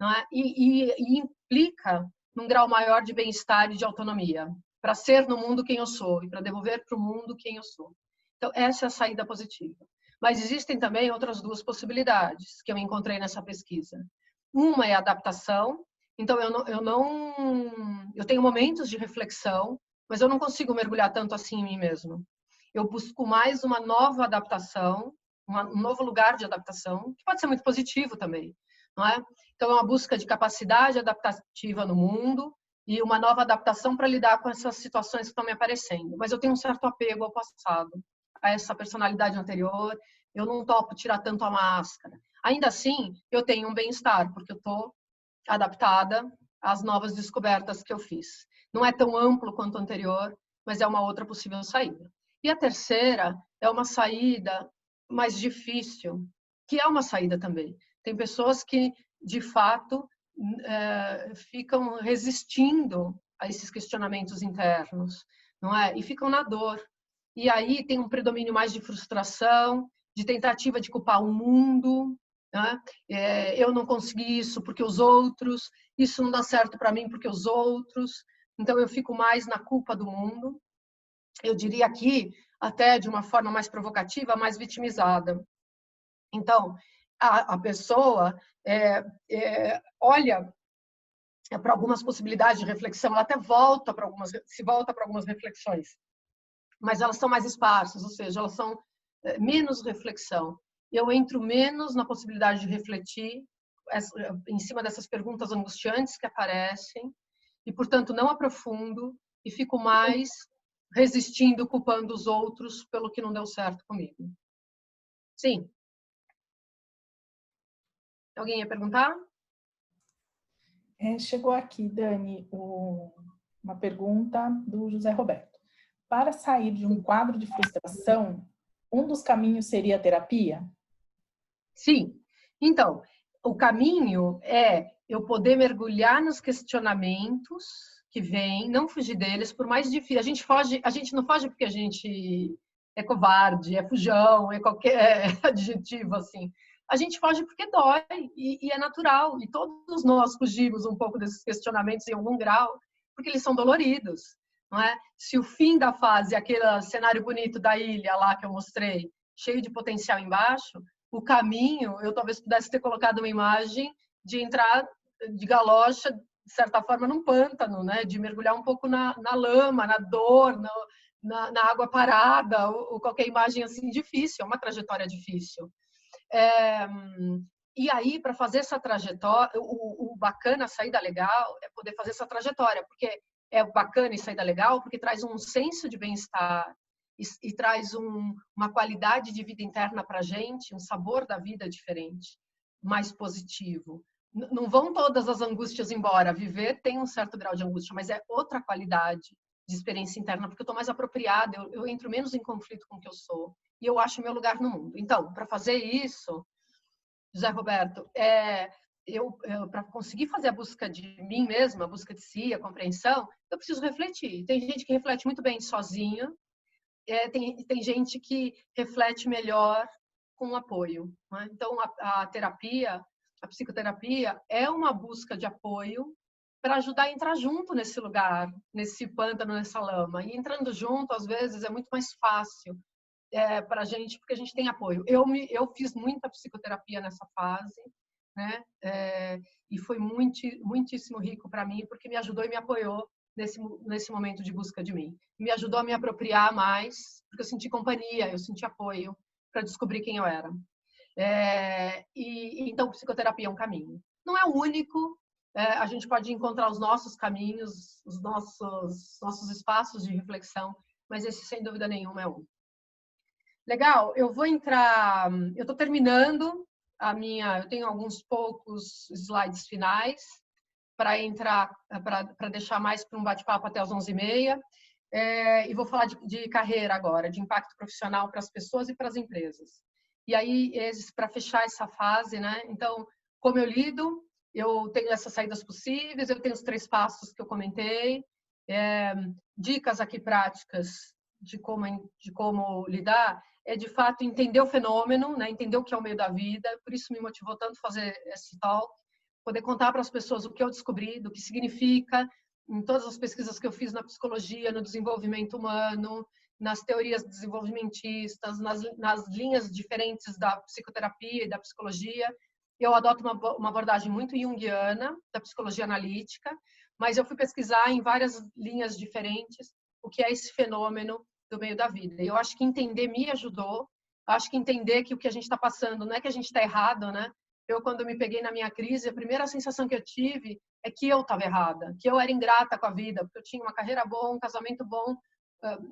não é? E implica num grau maior de bem-estar e de autonomia, para ser no mundo quem eu sou e para devolver para o mundo quem eu sou. Então, essa é a saída positiva. Mas existem também outras 2 possibilidades que eu encontrei nessa pesquisa. Uma é a adaptação. Então, eu tenho momentos de reflexão, mas eu não consigo mergulhar tanto assim em mim mesmo. Eu busco mais uma nova adaptação, um novo lugar de adaptação, que pode ser muito positivo também, não é? Então, é uma busca de capacidade adaptativa no mundo e uma nova adaptação para lidar com essas situações que estão me aparecendo. Mas eu tenho um certo apego ao passado, a essa personalidade anterior, eu não topo tirar tanto a máscara. Ainda assim, eu tenho um bem-estar, porque eu estou adaptada às novas descobertas que eu fiz. Não é tão amplo quanto o anterior, mas é uma outra possível saída. E a terceira é uma saída mais difícil, que é uma saída também. Tem pessoas que, de fato, ficam resistindo a esses questionamentos internos, não é? E ficam na dor. E aí tem um predomínio mais de frustração, de tentativa de culpar o mundo, né? Eu não consegui isso porque os outros, isso não dá certo para mim porque os outros. Então eu fico mais na culpa do mundo. Eu diria aqui, até de uma forma mais provocativa, mais vitimizada. Então, a pessoa olha para algumas possibilidades de reflexão, ela até se volta para algumas reflexões, mas elas são mais esparsas, ou seja, elas são menos reflexão. Eu entro menos na possibilidade de refletir em cima dessas perguntas angustiantes que aparecem e, portanto, não aprofundo e fico mais resistindo, culpando os outros pelo que não deu certo comigo. Sim. Alguém ia perguntar? Chegou aqui, Dani, uma pergunta do José Roberto. Para sair de um quadro de frustração, um dos caminhos seria a terapia? Sim. Então, o caminho é eu poder mergulhar nos questionamentos que vêm, não fugir deles, por mais difícil. A gente não foge porque a gente é covarde, é fujão, é qualquer adjetivo assim. A gente foge porque dói e é natural. E todos nós fugimos um pouco desses questionamentos em algum grau, porque eles são doloridos, não é? Se o fim da fase, aquele cenário bonito da ilha lá que eu mostrei, cheio de potencial embaixo, o caminho, eu talvez pudesse ter colocado uma imagem de entrar de galocha, de certa forma, num pântano, né? De mergulhar um pouco na lama, na dor, na água parada, ou qualquer imagem assim difícil, é uma trajetória difícil. E aí, para fazer essa trajetória, o bacana, a saída legal, é poder fazer essa trajetória, porque é bacana e saída legal, porque traz um senso de bem-estar e traz uma qualidade de vida interna para a gente, um sabor da vida diferente, mais positivo. Não vão todas as angústias embora. Viver tem um certo grau de angústia, mas é outra qualidade de experiência interna, porque eu estou mais apropriada, eu entro menos em conflito com o que eu sou, e eu acho meu lugar no mundo. Então, para fazer isso, José Roberto, para conseguir fazer a busca de mim mesma, a busca de si, a compreensão, eu preciso refletir. Tem gente que reflete muito bem sozinha, tem gente que reflete melhor com apoio, né? Então, a terapia, a psicoterapia, é uma busca de apoio para ajudar a entrar junto nesse lugar, nesse pântano, nessa lama. E entrando junto, às vezes, é muito mais fácil para a gente, porque a gente tem apoio. Eu fiz muita psicoterapia nessa fase, né? E foi muitíssimo rico para mim, porque me ajudou e me apoiou nesse momento de busca de mim. Me ajudou a me apropriar mais, porque eu senti companhia, eu senti apoio para descobrir quem eu era. Então, psicoterapia é um caminho. Não é o único, a gente pode encontrar os nossos caminhos, os nossos espaços de reflexão, mas esse, sem dúvida nenhuma, é um. Legal, eu vou entrar, eu estou terminando eu tenho alguns poucos slides finais para entrar, para deixar mais para um bate-papo até as 11h30, e vou falar de carreira agora, de impacto profissional para as pessoas e para as empresas. E aí, para fechar essa fase, né? Então, como eu lido, eu tenho essas saídas possíveis, eu tenho os 3 passos que eu comentei, dicas aqui práticas de como lidar, de fato entender o fenômeno, né? Entender o que é o meio da vida, por isso me motivou tanto fazer esse talk, poder contar para as pessoas o que eu descobri, do que significa, em todas as pesquisas que eu fiz na psicologia, no desenvolvimento humano, nas teorias desenvolvimentistas, nas linhas diferentes da psicoterapia e da psicologia. Eu adoto uma abordagem muito junguiana, da psicologia analítica, mas eu fui pesquisar em várias linhas diferentes o que é esse fenômeno do meio da vida. E eu acho que entender me ajudou, acho que entender que o que a gente está passando não é que a gente está errado, né? Eu, quando me peguei na minha crise, a primeira sensação que eu tive é que eu estava errada, que eu era ingrata com a vida, porque eu tinha uma carreira boa, um casamento bom,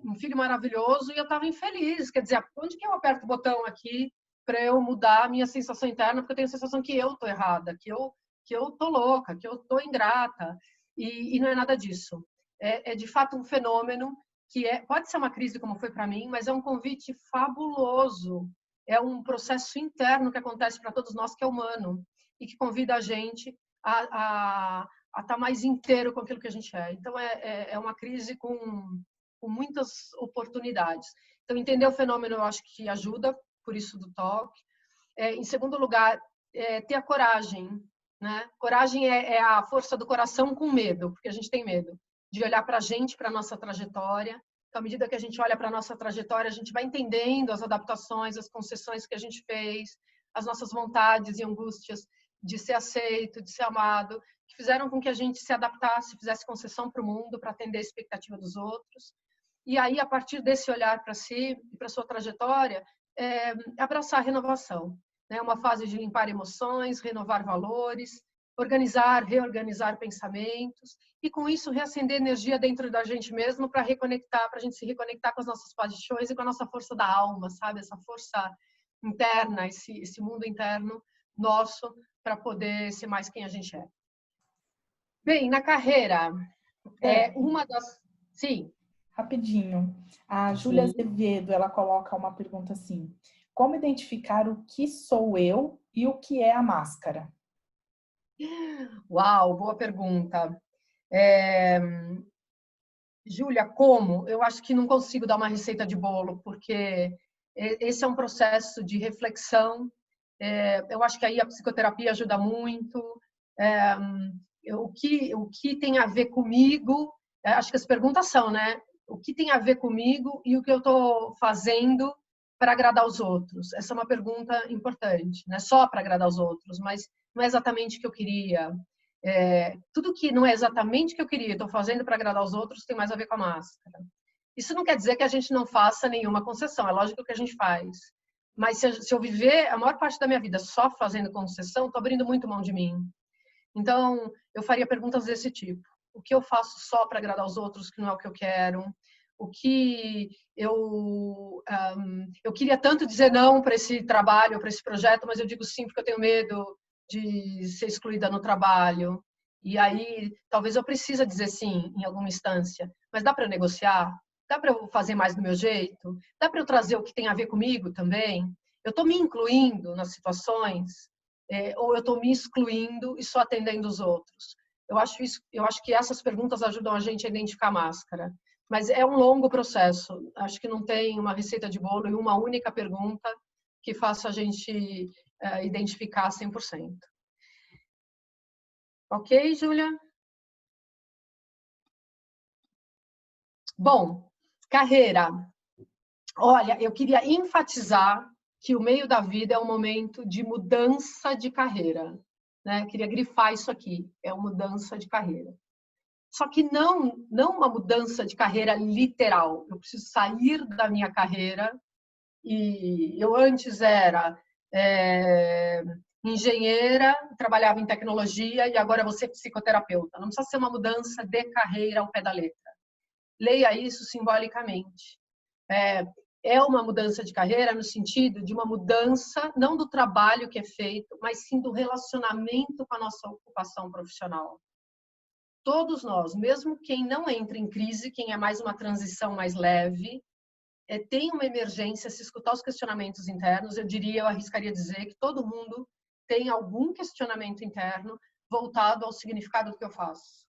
um filho maravilhoso, e eu estava infeliz. Quer dizer, onde que eu aperto o botão aqui para eu mudar a minha sensação interna? Porque eu tenho a sensação que eu estou errada, que eu estou louca, que eu estou ingrata. E não é nada disso. É de fato um fenômeno que pode ser uma crise como foi para mim, mas é um convite fabuloso. É um processo interno que acontece para todos nós, que é humano, e que convida a gente a estar mais inteiro com aquilo que a gente é. Então, é uma crise com muitas oportunidades. Então, entender o fenômeno eu acho que ajuda, por isso do talk. Em segundo lugar, ter a coragem, né? Coragem é a força do coração com medo, porque a gente tem medo de olhar para a gente, para a nossa trajetória. Então, à medida que a gente olha para a nossa trajetória, a gente vai entendendo as adaptações, as concessões que a gente fez, as nossas vontades e angústias de ser aceito, de ser amado, que fizeram com que a gente se adaptasse, fizesse concessão para o mundo, para atender a expectativa dos outros. E aí, a partir desse olhar para si e para sua trajetória, abraçar a renovação. Né? Uma fase de limpar emoções, renovar valores, organizar, reorganizar pensamentos e, com isso, reacender energia dentro da gente mesmo para reconectar, para a gente se reconectar com as nossas paixões e com a nossa força da alma, sabe? Essa força interna, esse mundo interno nosso, para poder ser mais quem a gente é. Bem, na carreira, uma das... Sim. Rapidinho. A Júlia Azevedo, ela coloca uma pergunta assim: como identificar o que sou eu e o que é a máscara? Uau, boa pergunta. Júlia, como? Eu acho que não consigo dar uma receita de bolo, porque esse é um processo de reflexão. Eu acho que aí a psicoterapia ajuda muito. O que tem a ver comigo? Acho que as perguntas são, né? O que tem a ver comigo e o que eu estou fazendo para agradar os outros? Essa é uma pergunta importante. Não é só para agradar os outros, mas não é exatamente o que eu queria. Tudo que não é exatamente o que eu queria, estou fazendo para agradar os outros, tem mais a ver com a máscara. Isso não quer dizer que a gente não faça nenhuma concessão, é lógico que a gente faz. Mas se eu viver a maior parte da minha vida só fazendo concessão, estou abrindo muito mão de mim. Então, eu faria perguntas desse tipo. O que eu faço só para agradar os outros, que não é o que eu quero? O que eu queria tanto dizer não para esse trabalho, para esse projeto, mas eu digo sim porque eu tenho medo de ser excluída no trabalho. E aí, talvez eu precise dizer sim em alguma instância. Mas dá para eu negociar? Dá para eu fazer mais do meu jeito? Dá para eu trazer o que tem a ver comigo também? Eu estou me incluindo nas situações? Ou eu estou me excluindo e só atendendo os outros? Eu acho que essas perguntas ajudam a gente a identificar a máscara. Mas é um longo processo. Acho que não tem uma receita de bolo e uma única pergunta que faça a gente identificar 100%. Ok, Júlia? Bom, carreira. Olha, eu queria enfatizar que o meio da vida é um momento de mudança de carreira. Né? Queria grifar isso aqui, é uma mudança de carreira. Só que não uma mudança de carreira literal. Eu preciso sair da minha carreira e eu antes era engenheira, trabalhava em tecnologia e agora vou ser psicoterapeuta. Não precisa ser uma mudança de carreira ao pé da letra. Leia isso simbolicamente. É uma mudança de carreira no sentido de uma mudança, não do trabalho que é feito, mas sim do relacionamento com a nossa ocupação profissional. Todos nós, mesmo quem não entra em crise, quem é mais uma transição mais leve, tem uma emergência, se escutar os questionamentos internos, eu arriscaria dizer que todo mundo tem algum questionamento interno voltado ao significado do que eu faço.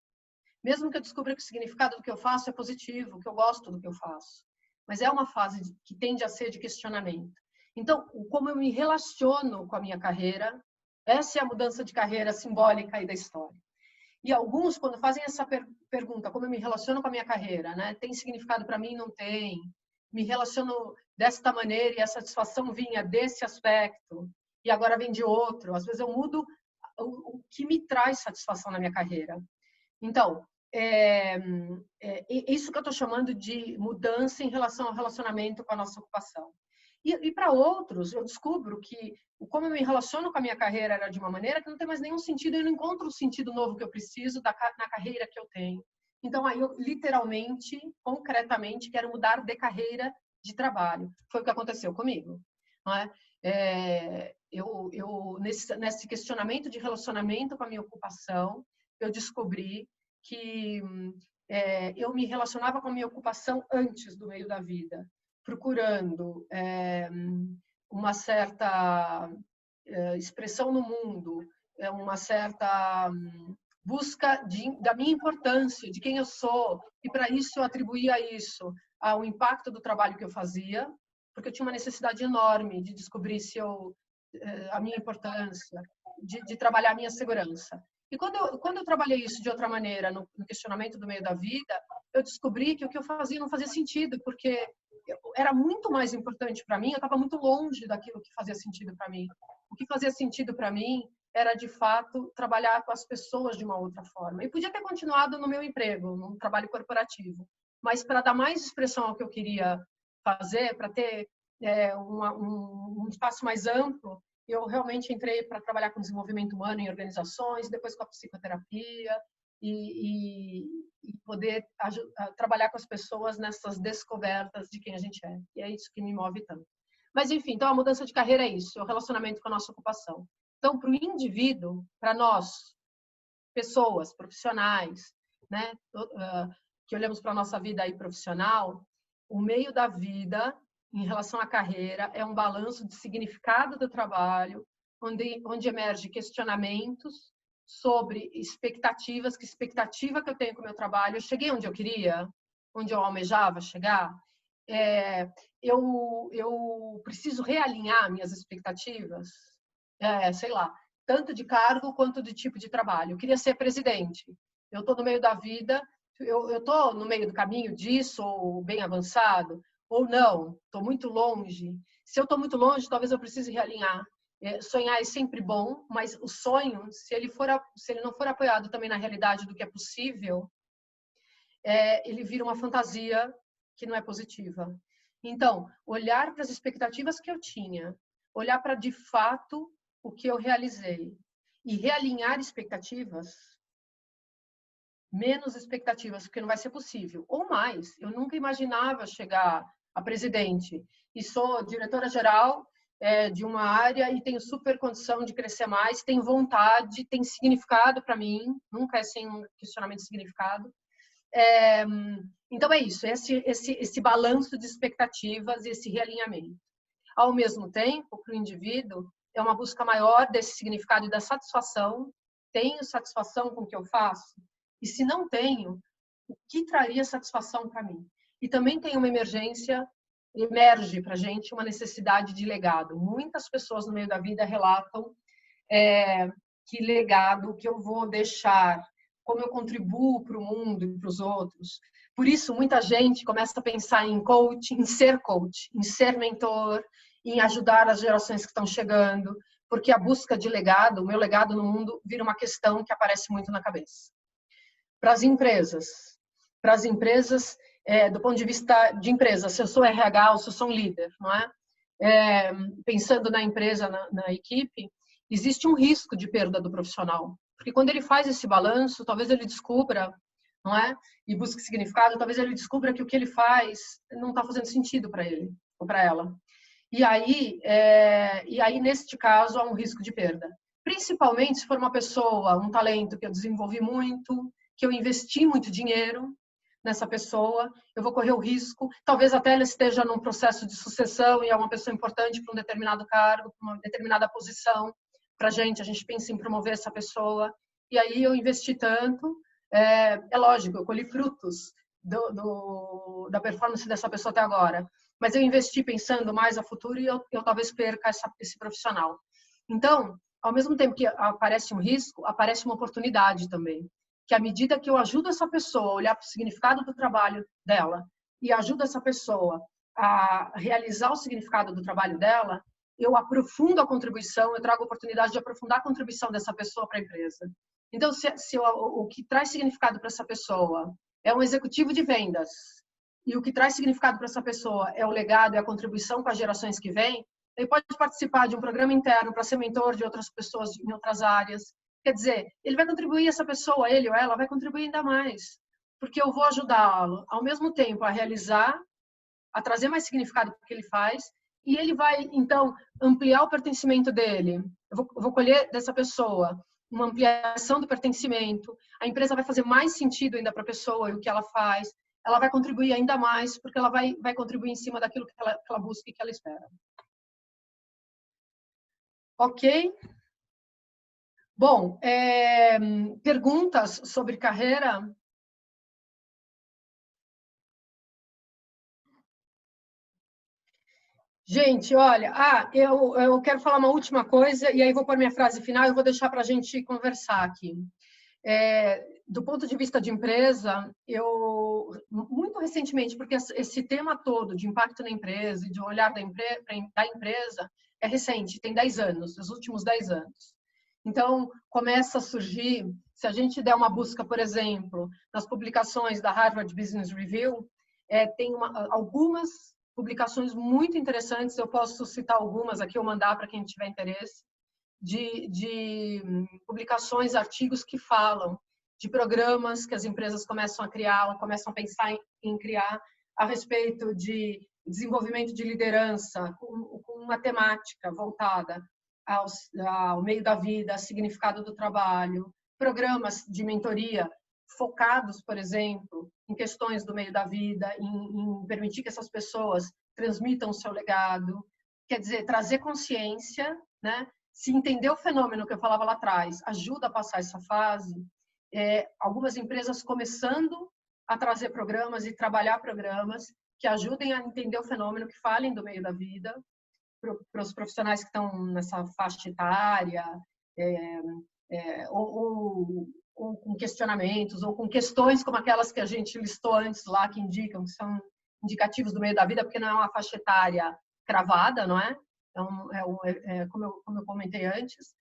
Mesmo que eu descubra que o significado do que eu faço é positivo, que eu gosto do que eu faço. Mas é uma fase que tende a ser de questionamento. Então, como eu me relaciono com a minha carreira, essa é a mudança de carreira simbólica aí da história. E alguns, quando fazem essa pergunta, como eu me relaciono com a minha carreira, né? Tem significado para mim? Não tem. Me relaciono desta maneira e a satisfação vinha desse aspecto e agora vem de outro. Às vezes eu mudo o que me traz satisfação na minha carreira. Então, isso que eu estou chamando de mudança em relação ao relacionamento com a nossa ocupação. E para outros, eu descubro que como eu me relaciono com a minha carreira era de uma maneira que não tem mais nenhum sentido, eu não encontro o sentido novo que eu preciso na carreira que eu tenho. Então, aí eu literalmente, concretamente, quero mudar de carreira de trabalho. Foi o que aconteceu comigo. Não é? Nesse questionamento de relacionamento com a minha ocupação, eu descobri que eu me relacionava com a minha ocupação antes do meio da vida, procurando uma certa expressão no mundo, uma certa busca da minha importância, de quem eu sou, e para isso eu atribuía isso ao impacto do trabalho que eu fazia, porque eu tinha uma necessidade enorme de descobrir a minha importância, de trabalhar a minha segurança. E quando eu trabalhei isso de outra maneira, no questionamento do meio da vida, eu descobri que o que eu fazia não fazia sentido, porque era muito mais importante para mim, eu estava muito longe daquilo que fazia sentido para mim. o que fazia sentido para mim era, de fato, trabalhar com as pessoas de uma outra forma. E podia ter continuado no meu emprego, num trabalho corporativo, mas para dar mais expressão ao que eu queria fazer, para ter um espaço mais amplo, eu realmente entrei para trabalhar com desenvolvimento humano em organizações, depois com a psicoterapia, e poder trabalhar com as pessoas nessas descobertas de quem a gente é. E é isso que me move tanto. Mas, enfim, então a mudança de carreira é isso, é o relacionamento com a nossa ocupação. Então, para o indivíduo, para nós, pessoas, profissionais, né, que olhamos para a nossa vida aí profissional, o meio da vida, em relação à carreira, é um balanço de significado do trabalho, onde emerge questionamentos sobre expectativas, que expectativa que eu tenho com o meu trabalho, eu cheguei onde eu queria, onde eu almejava chegar, eu preciso realinhar minhas expectativas, sei lá, tanto de cargo quanto de tipo de trabalho. Eu queria ser presidente, eu estou no meio da vida, eu estou no meio do caminho disso, ou bem avançado, ou não, estou muito longe. Se eu estou muito longe, talvez eu precise realinhar. Sonhar é sempre bom, mas o sonho, se ele não for apoiado também na realidade do que é possível, ele vira uma fantasia que não é positiva. Então, olhar para as expectativas que eu tinha, olhar para, de fato, o que eu realizei e realinhar expectativas, menos expectativas, porque não vai ser possível, ou mais. Eu nunca imaginava chegar a presidente e sou diretora-geral de uma área e tenho super condição de crescer mais, tenho vontade, tem significado para mim, nunca é sem um questionamento de significado. Então é isso, esse balanço de expectativas e esse realinhamento. Ao mesmo tempo, para o indivíduo, é uma busca maior desse significado e da satisfação. Tenho satisfação com o que eu faço? E se não tenho, o que traria satisfação para mim? E também tem uma emerge para a gente uma necessidade de legado. Muitas pessoas no meio da vida relatam que legado que eu vou deixar, como eu contribuo para o mundo e para os outros. Por isso, muita gente começa a pensar em coach, em ser mentor, em ajudar as gerações que estão chegando, porque a busca de legado, o meu legado no mundo, vira uma questão que aparece muito na cabeça. Para as empresas, do ponto de vista de empresa, se eu sou RH ou se eu sou um líder, não é? Pensando na empresa, na equipe, existe um risco de perda do profissional, porque quando ele faz esse balanço, talvez ele descubra, não é? E busque significado, talvez ele descubra que o que ele faz não está fazendo sentido para ele ou para ela. E aí, neste caso, há um risco de perda. Principalmente se for uma pessoa, um talento que eu desenvolvi muito, que eu investi muito dinheiro nessa pessoa, eu vou correr o risco, talvez até ela esteja num processo de sucessão e é uma pessoa importante para um determinado cargo, para uma determinada posição, para a gente pensa em promover essa pessoa, e aí eu investi tanto, é lógico, eu colhi frutos da performance dessa pessoa até agora, mas eu investi pensando mais a futuro e eu talvez perca esse profissional. Então, ao mesmo tempo que aparece um risco, aparece uma oportunidade também, que à medida que eu ajudo essa pessoa a olhar para o significado do trabalho dela e ajudo essa pessoa a realizar o significado do trabalho dela, eu aprofundo a contribuição, eu trago a oportunidade de aprofundar a contribuição dessa pessoa para a empresa. Então, o que traz significado para essa pessoa é um executivo de vendas, e o que traz significado para essa pessoa é o legado e a contribuição com as gerações que vêm, ele pode participar de um programa interno para ser mentor de outras pessoas em outras áreas. Quer dizer, ele vai contribuir, essa pessoa, ele ou ela, vai contribuir ainda mais, porque eu vou ajudá-lo, ao mesmo tempo, a realizar, a trazer mais significado para o que ele faz, e ele vai, então, ampliar o pertencimento dele. Eu vou colher dessa pessoa uma ampliação do pertencimento, a empresa vai fazer mais sentido ainda para a pessoa e o que ela faz, ela vai contribuir ainda mais, porque ela vai contribuir em cima daquilo que ela busca e que ela espera. Ok? Bom, perguntas sobre carreira? Gente, olha, eu quero falar uma última coisa e aí vou pôr minha frase final e vou deixar para a gente conversar aqui. Do ponto de vista de empresa, eu, muito recentemente, porque esse tema todo de impacto na empresa e de olhar da empresa é recente, tem 10 anos, os últimos 10 anos. Então, começa a surgir, se a gente der uma busca, por exemplo, nas publicações da Harvard Business Review, tem algumas publicações muito interessantes, eu posso citar algumas aqui ou mandar para quem tiver interesse, de publicações, artigos que falam de programas que as empresas começam a criar, começam a pensar em criar a respeito de desenvolvimento de liderança, com uma temática voltada ao meio da vida, significado do trabalho, programas de mentoria focados, por exemplo, em questões do meio da vida, em permitir que essas pessoas transmitam o seu legado, quer dizer, trazer consciência, né? Se entender o fenômeno que eu falava lá atrás, ajuda a passar essa fase. Algumas empresas começando a trazer programas e trabalhar programas que ajudem a entender o fenômeno, que falem do meio da vida, para os profissionais que estão nessa faixa etária, ou com questionamentos, ou com questões como aquelas que a gente listou antes lá, que indicam, que são indicativos do meio da vida, porque não é uma faixa etária cravada, não é? Como eu comentei antes,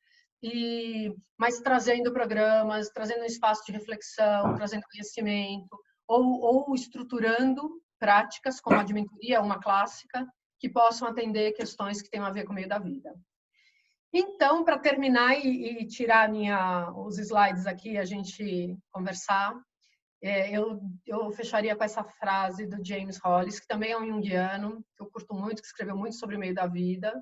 mas trazendo programas, trazendo um espaço de reflexão, trazendo conhecimento, ou estruturando práticas, como a de mentoria, uma clássica, que possam atender questões que tenham a ver com o meio da vida. Então, para terminar e tirar os slides aqui, a gente conversar, eu fecharia com essa frase do James Hollis, que também é um junguiano, que eu curto muito, que escreveu muito sobre o meio da vida,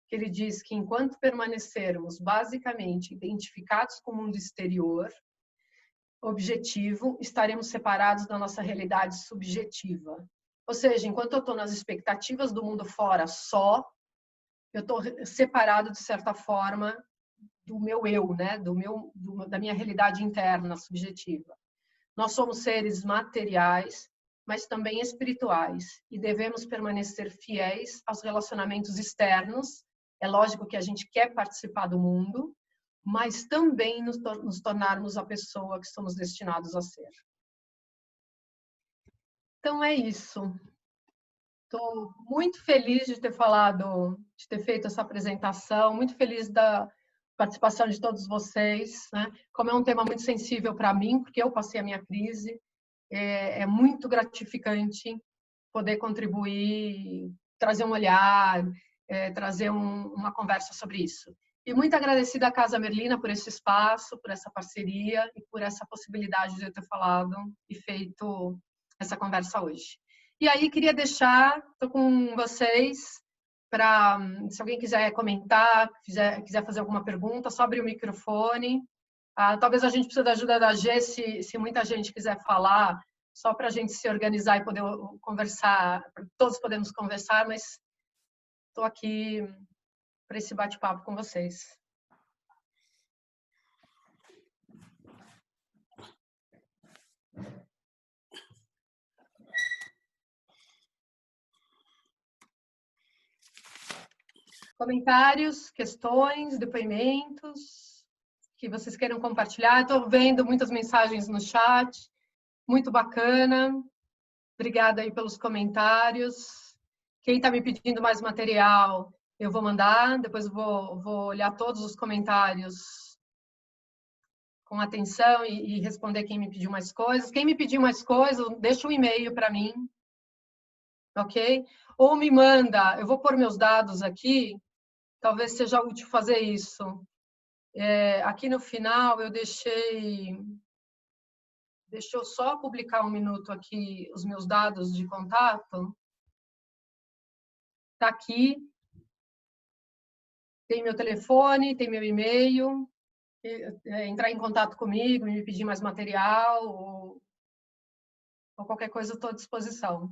que ele diz que enquanto permanecermos basicamente identificados com o mundo exterior, objetivo, estaremos separados da nossa realidade subjetiva. Ou seja, enquanto eu estou nas expectativas do mundo fora só, eu estou separado, de certa forma, do meu eu, né? Da minha realidade interna, subjetiva. Nós somos seres materiais, mas também espirituais, e devemos permanecer fiéis aos relacionamentos externos. É lógico que a gente quer participar do mundo, mas também nos tornarmos a pessoa que somos destinados a ser. Então é isso. Estou muito feliz de ter feito essa apresentação, muito feliz da participação de todos vocês, né? Como é um tema muito sensível para mim, porque eu passei a minha crise, é muito gratificante poder contribuir, trazer um olhar, trazer uma conversa sobre isso. E muito agradecida à Casa Merlina por esse espaço, por essa parceria e por essa possibilidade de eu ter falado e feito essa conversa hoje. E aí, queria deixar, estou com vocês, para, se alguém quiser comentar, quiser fazer alguma pergunta, só abrir o microfone. Talvez a gente precise da ajuda da Gê, se muita gente quiser falar, só para a gente se organizar e poder conversar, todos podemos conversar, mas estou aqui para esse bate-papo com vocês. Comentários, questões, depoimentos que vocês queiram compartilhar. Estou vendo muitas mensagens no chat, muito bacana. Obrigada aí pelos comentários. Quem está me pedindo mais material, eu vou mandar. Depois vou olhar todos os comentários com atenção e responder quem me pediu mais coisas. Quem me pediu mais coisas, deixa um e-mail para mim, ok? Ou me manda, eu vou pôr meus dados aqui, talvez seja útil fazer isso. Aqui no final eu deixa eu só publicar um minuto aqui os meus dados de contato. Está aqui. Tem meu telefone, tem meu e-mail. Entrar em contato comigo, me pedir mais material ou qualquer coisa, eu estou à disposição.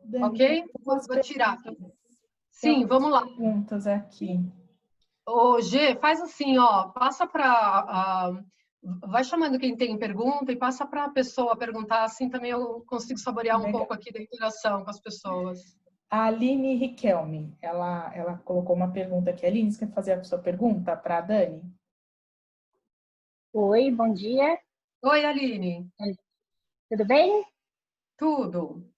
Dani, ok? Vou tirar. Sim, vamos lá. Perguntas aqui. Ô, Gê, faz assim, ó, passa para... vai chamando quem tem pergunta e passa para a pessoa perguntar, assim também eu consigo saborear um pouco aqui da interação com as pessoas. A Aline Riquelme, ela colocou uma pergunta aqui. Aline, você quer fazer a sua pergunta para a Dani? Oi, bom dia. Oi, Aline. Tudo bem? Tudo.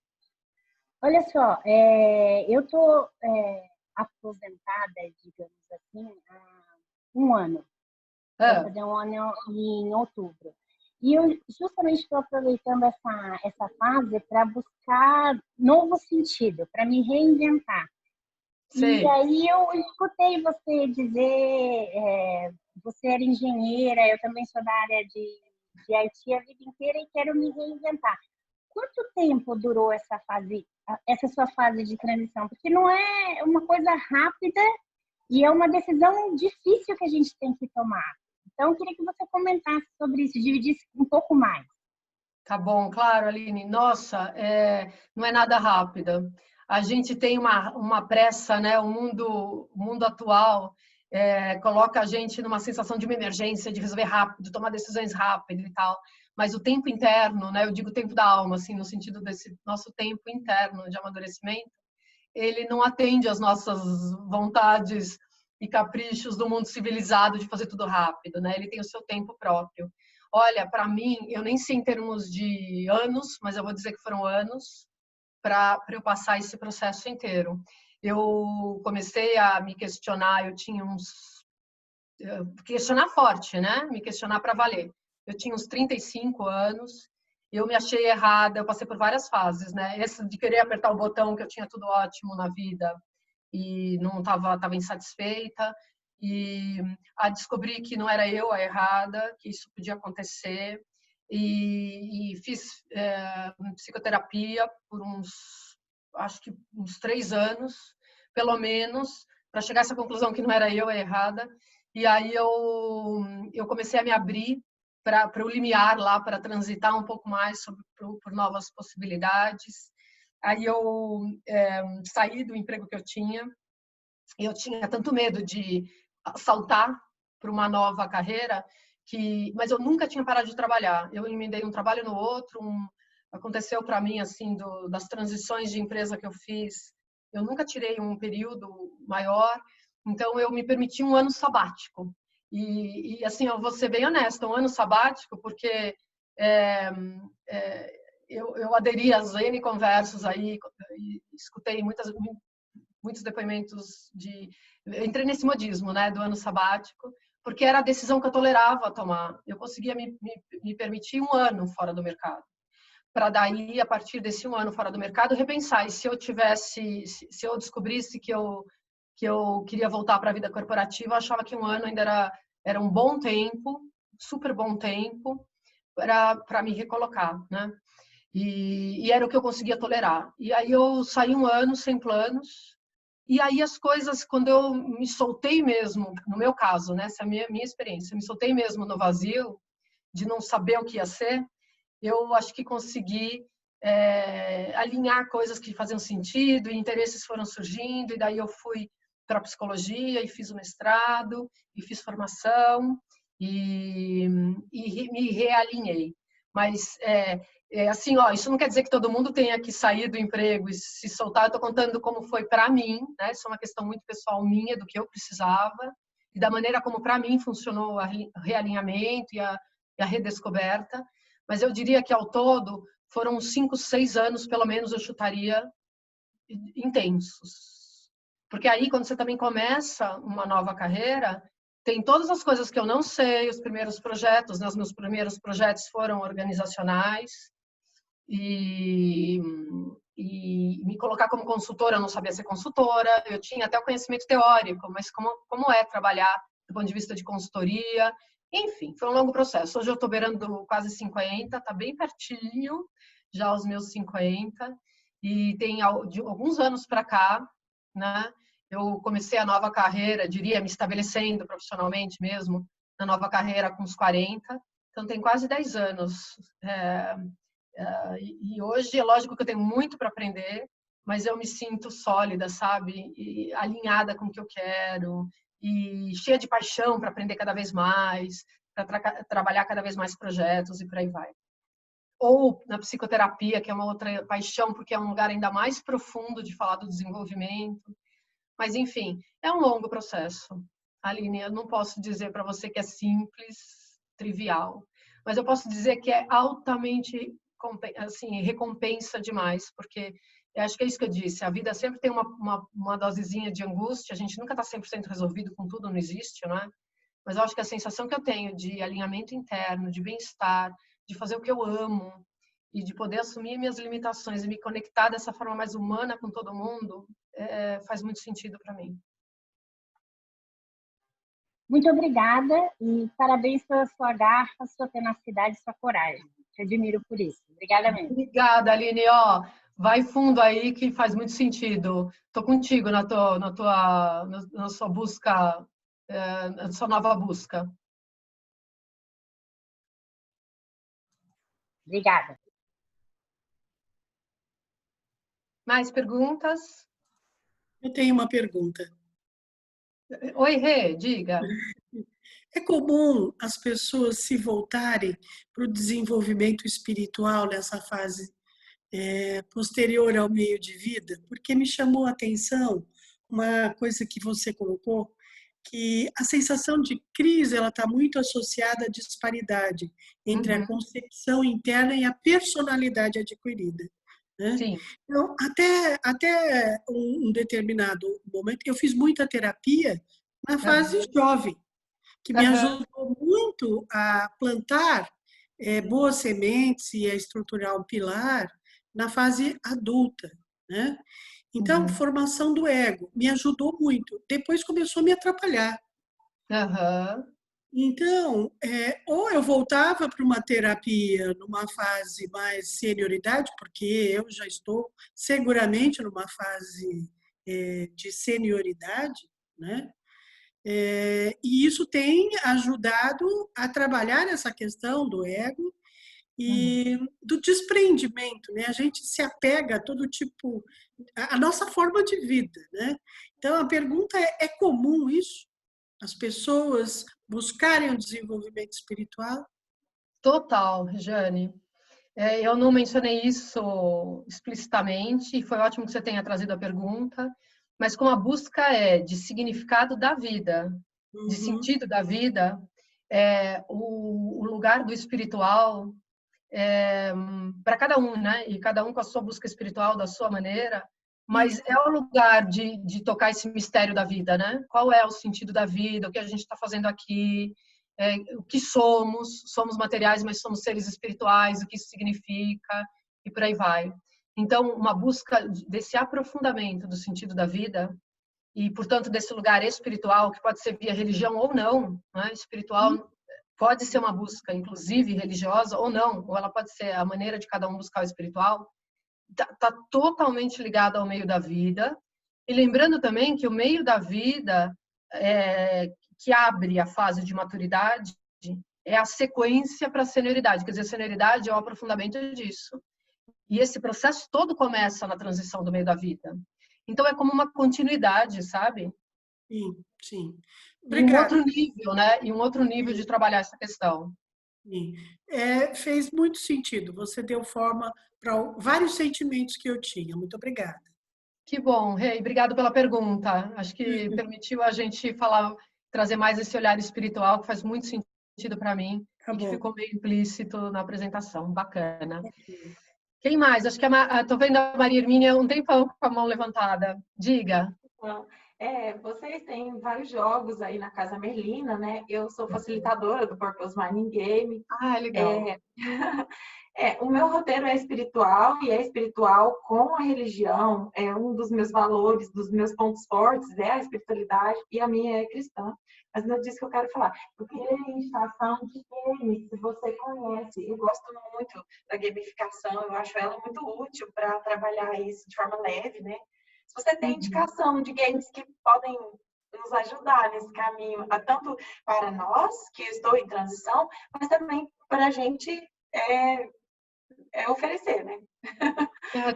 Olha só, eu tô aposentada, digamos assim, há um ano. Vai Ah, fazer um ano em outubro. E eu justamente estou aproveitando essa fase para buscar novo sentido, para me reinventar. E sei. aí eu escutei você dizer, você era engenheira, eu também sou da área de IT a vida inteira e quero me reinventar. Quanto tempo durou essa sua fase de transição? Porque não é uma coisa rápida e é uma decisão difícil que a gente tem que tomar. Então, eu queria que você comentasse sobre isso, dividisse um pouco mais. Tá bom, claro, Aline. Nossa, não é nada rápida. A gente tem uma pressa, né? O mundo atual coloca a gente numa sensação de uma emergência, de resolver rápido, tomar decisões rápido e tal. Mas o tempo interno, né? Eu digo tempo da alma, assim, no sentido desse nosso tempo interno de amadurecimento, ele não atende às nossas vontades e caprichos do mundo civilizado de fazer tudo rápido, né? Ele tem o seu tempo próprio. Olha, para mim, eu nem sei em termos de anos, mas eu vou dizer que foram anos para eu passar esse processo inteiro. Eu comecei a me questionar, eu tinha questionar forte, né? Me questionar para valer. Eu tinha uns 35 anos, eu me achei errada, eu passei por várias fases, né? Esse de querer apertar o botão que eu tinha tudo ótimo na vida e não tava insatisfeita, e a descobrir que não era eu a errada, que isso podia acontecer, e fiz psicoterapia por acho que uns 3 anos, pelo menos, para chegar a essa conclusão que não era eu a errada. E aí eu comecei a me abrir para o limiar lá, para transitar um pouco mais por novas possibilidades. Aí eu saí do emprego que eu tinha. Eu tinha tanto medo de saltar para uma nova carreira, mas eu nunca tinha parado de trabalhar. Eu emendei um trabalho no outro. Aconteceu para mim assim das transições de empresa que eu fiz. Eu nunca tirei um período maior. Então eu me permiti um ano sabático. E assim, eu vou ser bem honesta, um ano sabático, porque é, eu aderi às N conversas aí, escutei muitos depoimentos eu entrei nesse modismo, né, do ano sabático, porque era a decisão que eu tolerava tomar. Eu conseguia me permitir um ano fora do mercado, para daí, a partir desse um ano fora do mercado, repensar. E se eu descobrisse que eu queria voltar para a vida corporativa, eu achava que um ano ainda era um bom tempo, super bom tempo, para me recolocar, né? E era o que eu conseguia tolerar. E aí eu saí um ano sem planos. E aí as coisas, quando eu me soltei mesmo, no meu caso, né, essa é a minha experiência, me soltei mesmo no vazio, de não saber o que ia ser, eu acho que consegui alinhar coisas que faziam sentido, e interesses foram surgindo, e daí eu fui para a psicologia, e fiz o mestrado, e fiz formação, e me realinhei. Mas assim, ó, isso não quer dizer que todo mundo tenha que sair do emprego e se soltar. Eu estou contando como foi para mim, né? Isso é uma questão muito pessoal minha, do que eu precisava e da maneira como para mim funcionou o realinhamento e a redescoberta. Mas eu diria que ao todo foram uns 5, 6 anos, pelo menos, eu chutaria, intensos. Porque aí, quando você também começa uma nova carreira, tem todas as coisas que eu não sei, os primeiros projetos, né? Os meus primeiros projetos foram organizacionais, e me colocar como consultora, eu não sabia ser consultora, eu tinha até o conhecimento teórico, mas como é trabalhar do ponto de vista de consultoria, enfim, foi um longo processo. Hoje eu estou beirando quase 50, está bem pertinho, já aos meus 50, e tem de alguns anos para cá, né, eu comecei a nova carreira, diria, me estabelecendo profissionalmente mesmo, na nova carreira com os 40, então tem quase 10 anos. E hoje é lógico que eu tenho muito para aprender, mas eu me sinto sólida, sabe? E alinhada com o que eu quero e cheia de paixão para aprender cada vez mais, para trabalhar cada vez mais projetos e por aí vai. Ou na psicoterapia, que é uma outra paixão, porque é um lugar ainda mais profundo de falar do desenvolvimento. Mas, enfim, é um longo processo. Aline, eu não posso dizer para você que é simples, trivial, mas eu posso dizer que é altamente, assim, recompensa demais, porque Eu acho que é isso que eu disse. A vida sempre tem uma dosezinha de angústia. A gente nunca está 100% resolvido com tudo, não existe, não é? Mas eu acho que a sensação que eu tenho de alinhamento interno, de bem-estar, de fazer o que eu amo e de poder assumir minhas limitações e me conectar dessa forma mais humana com todo mundo, faz muito sentido para mim. Muito obrigada e parabéns pela sua garra, sua tenacidade e sua coragem. Te admiro por isso. Obrigada mesmo. Obrigada, Aline. Ó, vai fundo aí que faz muito sentido. Tô contigo na sua busca, na sua nova busca. Obrigada. Mais perguntas? Eu tenho uma pergunta. Oi, Rê, diga. É comum as pessoas se voltarem para o desenvolvimento espiritual nessa fase posterior ao meio de vida? Porque me chamou a atenção uma coisa que você colocou, que a sensação de crise ela está muito associada à disparidade entre a concepção interna e a personalidade adquirida. Né? Sim. Então, até um determinado momento, eu fiz muita terapia na fase jovem, que me ajudou muito a plantar boas sementes e a estruturar um pilar na fase adulta, né? Então, formação do ego me ajudou muito. Depois começou a me atrapalhar. Então, ou eu voltava para uma terapia numa fase mais senioridade, porque eu já estou seguramente numa fase de senioridade, né? E isso tem ajudado a trabalhar essa questão do ego e do desprendimento, né? A gente se apega a todo tipo, a nossa forma de vida, né? Então, a pergunta é comum isso? As pessoas buscarem o desenvolvimento espiritual? Total, Jane. Eu não mencionei isso explicitamente, e foi ótimo que você tenha trazido a pergunta, mas como a busca de significado da vida, de sentido da vida, o lugar do espiritual, para cada um, né? E cada um com a sua busca espiritual da sua maneira, mas é o lugar de tocar esse mistério da vida, né? Qual é o sentido da vida, o que a gente está fazendo aqui, o que somos materiais, mas somos seres espirituais, o que isso significa, e por aí vai. Então, uma busca desse aprofundamento do sentido da vida, e, portanto, desse lugar espiritual, que pode ser via religião ou não, né? Espiritual pode ser uma busca, inclusive, religiosa ou não, ou ela pode ser a maneira de cada um buscar o espiritual, está totalmente ligado ao meio da vida. E lembrando também que o meio da vida que abre a fase de maturidade é a sequência para a senioridade. Quer dizer, a senioridade é o aprofundamento disso. E esse processo todo começa na transição do meio da vida. Então, é como uma continuidade, sabe? Sim, sim. Um outro nível, né? E um outro nível de trabalhar essa questão. Sim. Fez muito sentido. Você deu forma para vários sentimentos que eu tinha. Muito obrigada. Que bom, Rei. Obrigado pela pergunta. Acho que permitiu a gente trazer mais esse olhar espiritual, que faz muito sentido para mim, e que ficou meio implícito na apresentação. Bacana. Quem mais? Acho que estou vendo a Maria Hermínia um tempão com a mão levantada. Diga. Vocês têm vários jogos aí na Casa Merlina, né? Eu sou facilitadora do Purpose Mining Game. Legal. O meu roteiro é espiritual e é espiritual com a religião. É um dos meus valores, dos meus pontos fortes, é a espiritualidade, e a minha é cristã. Mas não é disso que eu quero falar. Eu queria em estação de games, se você conhece. Eu gosto muito da gamificação, eu acho ela muito útil para trabalhar isso de forma leve, né? Se você tem indicação de games que podem nos ajudar nesse caminho, tanto para nós, que estou em transição, mas também para a gente oferecer, né?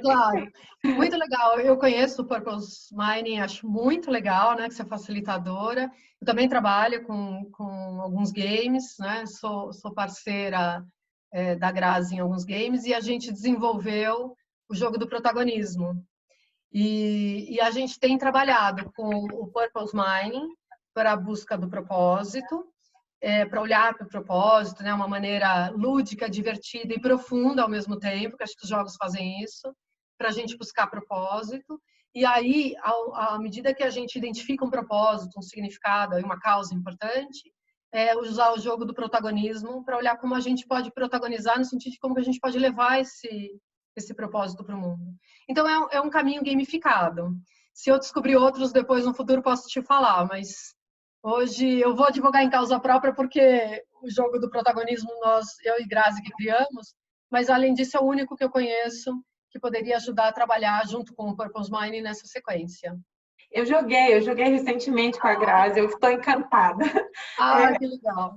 Claro. Muito legal. Eu conheço o Purpose Mining, acho muito legal, né? Que você é facilitadora. Eu também trabalho com alguns games, né? Sou parceira da Grazi em alguns games, e a gente desenvolveu o jogo do protagonismo. E a gente tem trabalhado com o Purpose Mining para a busca do propósito, para olhar para o propósito, né, uma maneira lúdica, divertida e profunda ao mesmo tempo, que acho que os jogos fazem isso, para a gente buscar propósito. E aí, à medida que a gente identifica um propósito, um significado e uma causa importante, usar o jogo do protagonismo para olhar como a gente pode protagonizar no sentido de como que a gente pode levar esse propósito para o mundo. Então, é um caminho gamificado. Se eu descobrir outros depois no futuro, posso te falar, mas hoje eu vou advogar em causa própria porque o jogo do protagonismo eu e Grazi que criamos, mas além disso é o único que eu conheço que poderia ajudar a trabalhar junto com o Purpose Mining nessa sequência. Eu joguei recentemente com a Grazi, eu estou encantada. Que legal.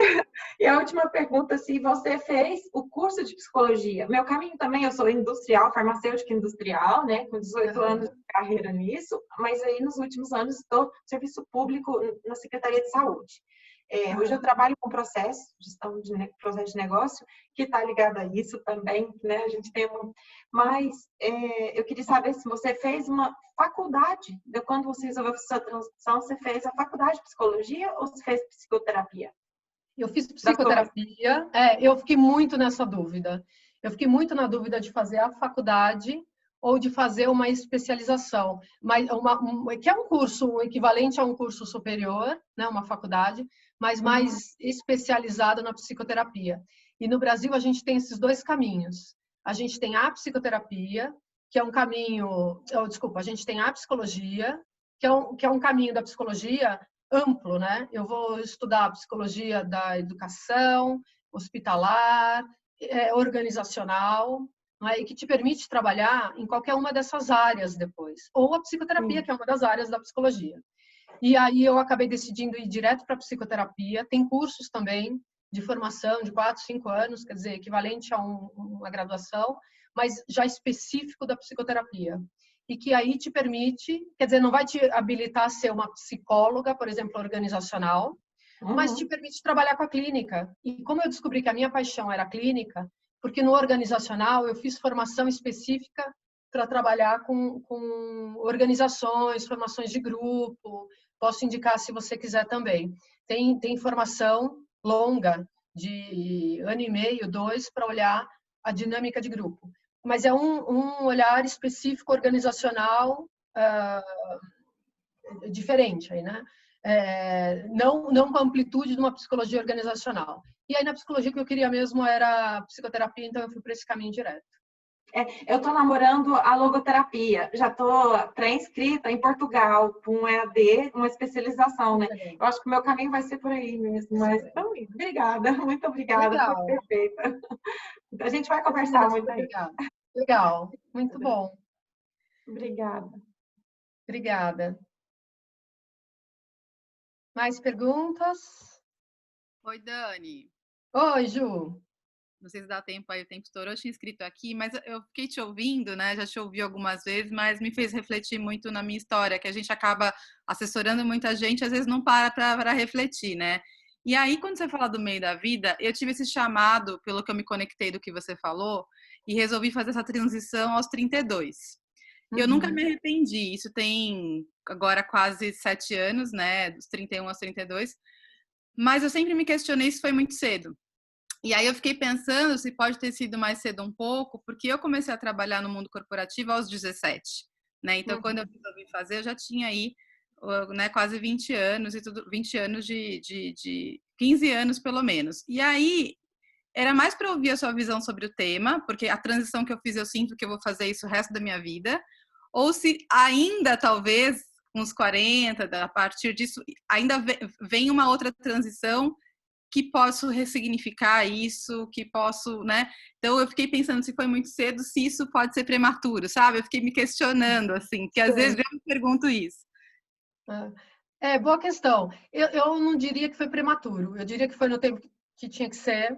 E a última pergunta, se você fez o curso de psicologia. Meu caminho também, eu sou industrial, farmacêutica industrial, né, com 18 anos de carreira nisso, mas aí nos últimos anos estou no serviço público na Secretaria de Saúde. Hoje eu trabalho com gestão de processo de negócio, que está ligado a isso também, né? A gente tem Mas eu queria saber se você fez uma faculdade, quando você resolveu fazer sua transição, você fez a faculdade de psicologia ou você fez psicoterapia? Eu fiz psicoterapia, eu fiquei muito nessa dúvida. Eu fiquei muito na dúvida de fazer a faculdade ou de fazer uma especialização, mas que é um curso equivalente a um curso superior, né, uma faculdade, mas mais especializado na psicoterapia. E no Brasil a gente tem esses dois caminhos. A gente tem a psicoterapia, que é um caminho... a gente tem a psicologia, que é um caminho da psicologia amplo, né? Eu vou estudar a psicologia da educação, hospitalar, organizacional, e que te permite trabalhar em qualquer uma dessas áreas depois. Ou a psicoterapia, que é uma das áreas da psicologia. E aí eu acabei decidindo ir direto para a psicoterapia. Tem cursos também de formação de 4, 5 anos, quer dizer, equivalente a uma graduação, mas já específico da psicoterapia. E que aí te permite, quer dizer, não vai te habilitar a ser uma psicóloga, por exemplo, organizacional, mas te permite trabalhar com a clínica. E como eu descobri que a minha paixão era a clínica, porque no organizacional eu fiz formação específica para trabalhar com organizações, formações de grupo. Posso indicar se você quiser também. Tem formação longa, de 1 ano e meio, 2, para olhar a dinâmica de grupo. Mas é um olhar específico organizacional diferente, aí, né? Não com a amplitude de uma psicologia organizacional. E aí na psicologia que eu queria mesmo era psicoterapia, então eu fui para esse caminho direto. Eu estou namorando a logoterapia, já estou pré-inscrita em Portugal, com um EAD, uma especialização, né? Eu acho que o meu caminho vai ser por aí mesmo, mas obrigada, muito obrigada, foi perfeita. A gente vai conversar muito aí. Legal, muito bom. Obrigada. Obrigada. Mais perguntas? Oi, Dani. Oi, Ju. Não sei se dá tempo aí, o tempo estourou, eu tinha escrito aqui, mas eu fiquei te ouvindo, né? Já te ouvi algumas vezes, mas me fez refletir muito na minha história, que a gente acaba assessorando muita gente, às vezes não para refletir, né? E aí, quando você fala do meio da vida, eu tive esse chamado, pelo que eu me conectei do que você falou, e resolvi fazer essa transição aos 32. Eu nunca me arrependi, isso tem agora quase 7 anos, né? Dos 31 aos 32, mas eu sempre me questionei se foi muito cedo. E aí eu fiquei pensando se pode ter sido mais cedo um pouco, porque eu comecei a trabalhar no mundo corporativo aos 17, né? Então, quando eu resolvi fazer, eu já tinha aí, né, quase 20 anos e tudo, 20 anos de 15 anos pelo menos. E aí era mais para ouvir a sua visão sobre o tema, porque a transição que eu fiz, eu sinto que eu vou fazer isso o resto da minha vida, ou se ainda, talvez, uns 40, a partir disso, ainda vem uma outra transição que posso ressignificar isso, que posso, né? Então eu fiquei pensando se foi muito cedo, se isso pode ser prematuro, sabe? Eu fiquei me questionando, assim, que às vezes eu me pergunto isso. Boa questão. Eu não diria que foi prematuro, eu diria que foi no tempo que tinha que ser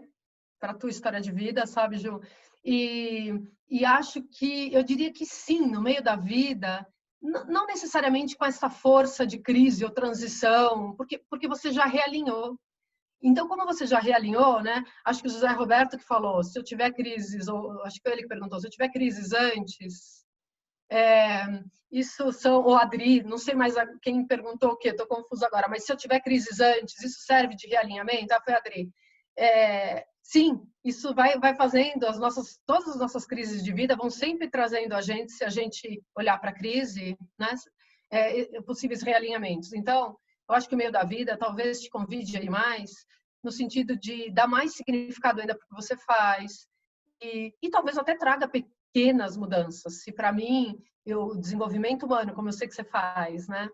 para a tua história de vida, sabe, Ju? E acho que, eu diria que sim, no meio da vida, não necessariamente com essa força de crise ou transição, porque você já realinhou. Então, como você já realinhou, né? Acho que o José Roberto que falou, se eu tiver crises, ou acho que foi ele que perguntou, se eu tiver crises antes, isso são, ou Adri, não sei mais quem perguntou o quê, estou confusa agora, mas se eu tiver crises antes, isso serve de realinhamento? Foi a Adri. sim, isso vai fazendo todas as nossas crises de vida vão sempre trazendo a gente, se a gente olhar para a crise, né, possíveis realinhamentos. Então, eu acho que o meio da vida talvez te convide aí mais, no sentido de dar mais significado ainda para o que você faz, e talvez até traga pequenas mudanças. Se para mim, o desenvolvimento humano, como eu sei que você faz, né?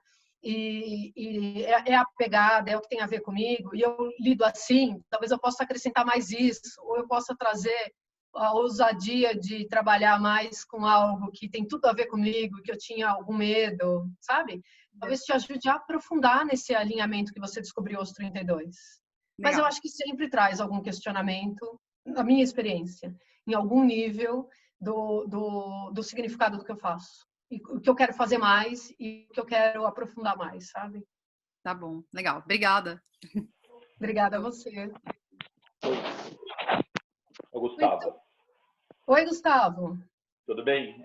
E é a pegada, é o que tem a ver comigo, e eu lido assim, talvez eu possa acrescentar mais isso, ou eu possa trazer a ousadia de trabalhar mais com algo que tem tudo a ver comigo, que eu tinha algum medo, sabe? Talvez te ajude a aprofundar nesse alinhamento que você descobriu aos 32. Mas eu acho que sempre traz algum questionamento, na minha experiência, em algum nível do significado do que eu faço. E o que eu quero fazer mais e o que eu quero aprofundar mais, sabe? Tá bom, legal. Obrigada. Obrigada a você. O Gustavo. Oi, Gustavo. Tudo bem?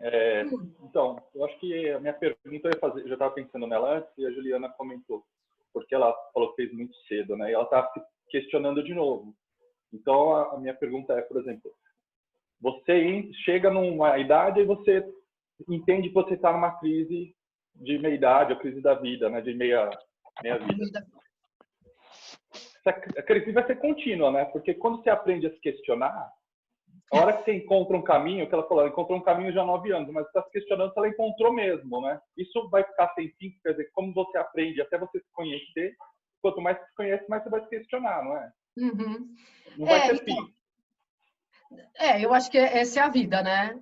Então, eu acho que a minha pergunta eu já estava pensando nela antes e a Juliana comentou, porque ela falou que fez muito cedo, né? E ela está se questionando de novo. Então, a minha pergunta é, por exemplo, você chega numa idade e você entende que você está numa crise de meia-idade, ou crise da vida, né? De meia-vida. Essa crise vai ser contínua, né? Porque quando você aprende a se questionar, a hora que você encontra um caminho, que ela falou, ela encontrou um caminho já há 9 anos, mas está se questionando se ela encontrou mesmo, né? Isso vai ficar sem fim, quer dizer, como você aprende até você se conhecer, quanto mais você se conhece, mais você vai se questionar, não é? Uhum. Não vai ter fim. Eu acho que essa é a vida, né?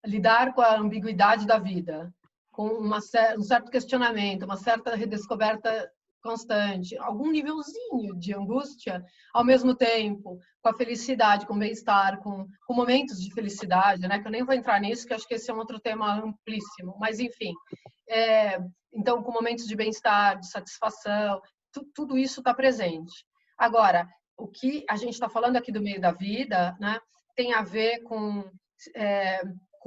Lidar com a ambiguidade da vida, com um certo questionamento, uma certa redescoberta constante, algum nívelzinho de angústia, ao mesmo tempo, com a felicidade, com o bem-estar, com momentos de felicidade, né? Que eu nem vou entrar nisso, que acho que esse é um outro tema amplíssimo, mas enfim. Então, com momentos de bem-estar, de satisfação, tudo isso está presente. Agora, o que a gente está falando aqui do meio da vida, né, tem a ver com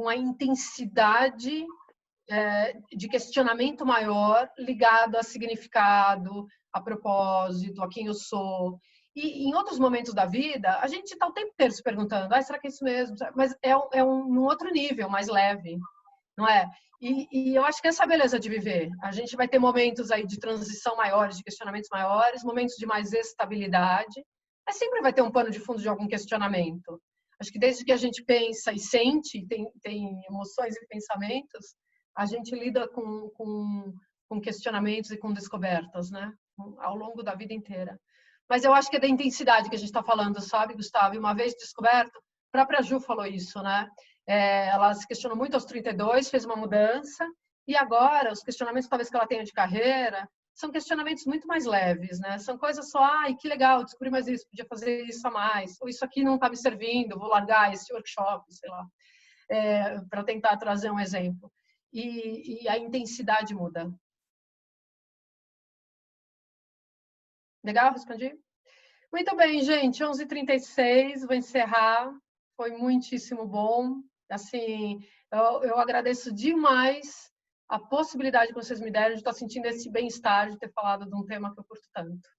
a intensidade de questionamento maior ligado a significado, a propósito, a quem eu sou. E em outros momentos da vida, a gente está o tempo inteiro se perguntando, será que é isso mesmo? Mas num outro nível, mais leve, não é? E eu acho que essa é a beleza de viver. A gente vai ter momentos aí de transição maiores, de questionamentos maiores, momentos de mais estabilidade, mas sempre vai ter um pano de fundo de algum questionamento. Acho que desde que a gente pensa e sente, tem emoções e pensamentos, a gente lida com questionamentos e com descobertas, né? Ao longo da vida inteira. Mas eu acho que é da intensidade que a gente está falando, sabe, Gustavo? E uma vez descoberto, a própria Ju falou isso, né? Ela se questionou muito aos 32, fez uma mudança, e agora os questionamentos talvez que ela tenha de carreira são questionamentos muito mais leves, né? São coisas só, que legal, descobri mais isso, podia fazer isso a mais, ou isso aqui não está me servindo, vou largar esse workshop, sei lá, para tentar trazer um exemplo. E a intensidade muda. Legal? Respondi? Muito bem, gente, 11h36, vou encerrar. Foi muitíssimo bom. Assim, eu agradeço demais a possibilidade que vocês me deram de estar sentindo esse bem-estar, de ter falado de um tema que eu curto tanto.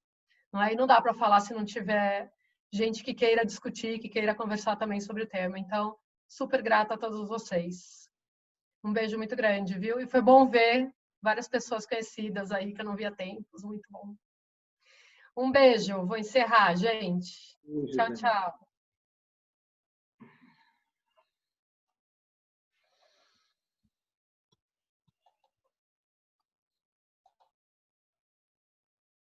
E não dá para falar se não tiver gente que queira discutir, que queira conversar também sobre o tema. Então, super grata a todos vocês. Um beijo muito grande, viu? E foi bom ver várias pessoas conhecidas aí que eu não via há tempos. Muito bom. Um beijo. Vou encerrar, gente. Tchau, tchau.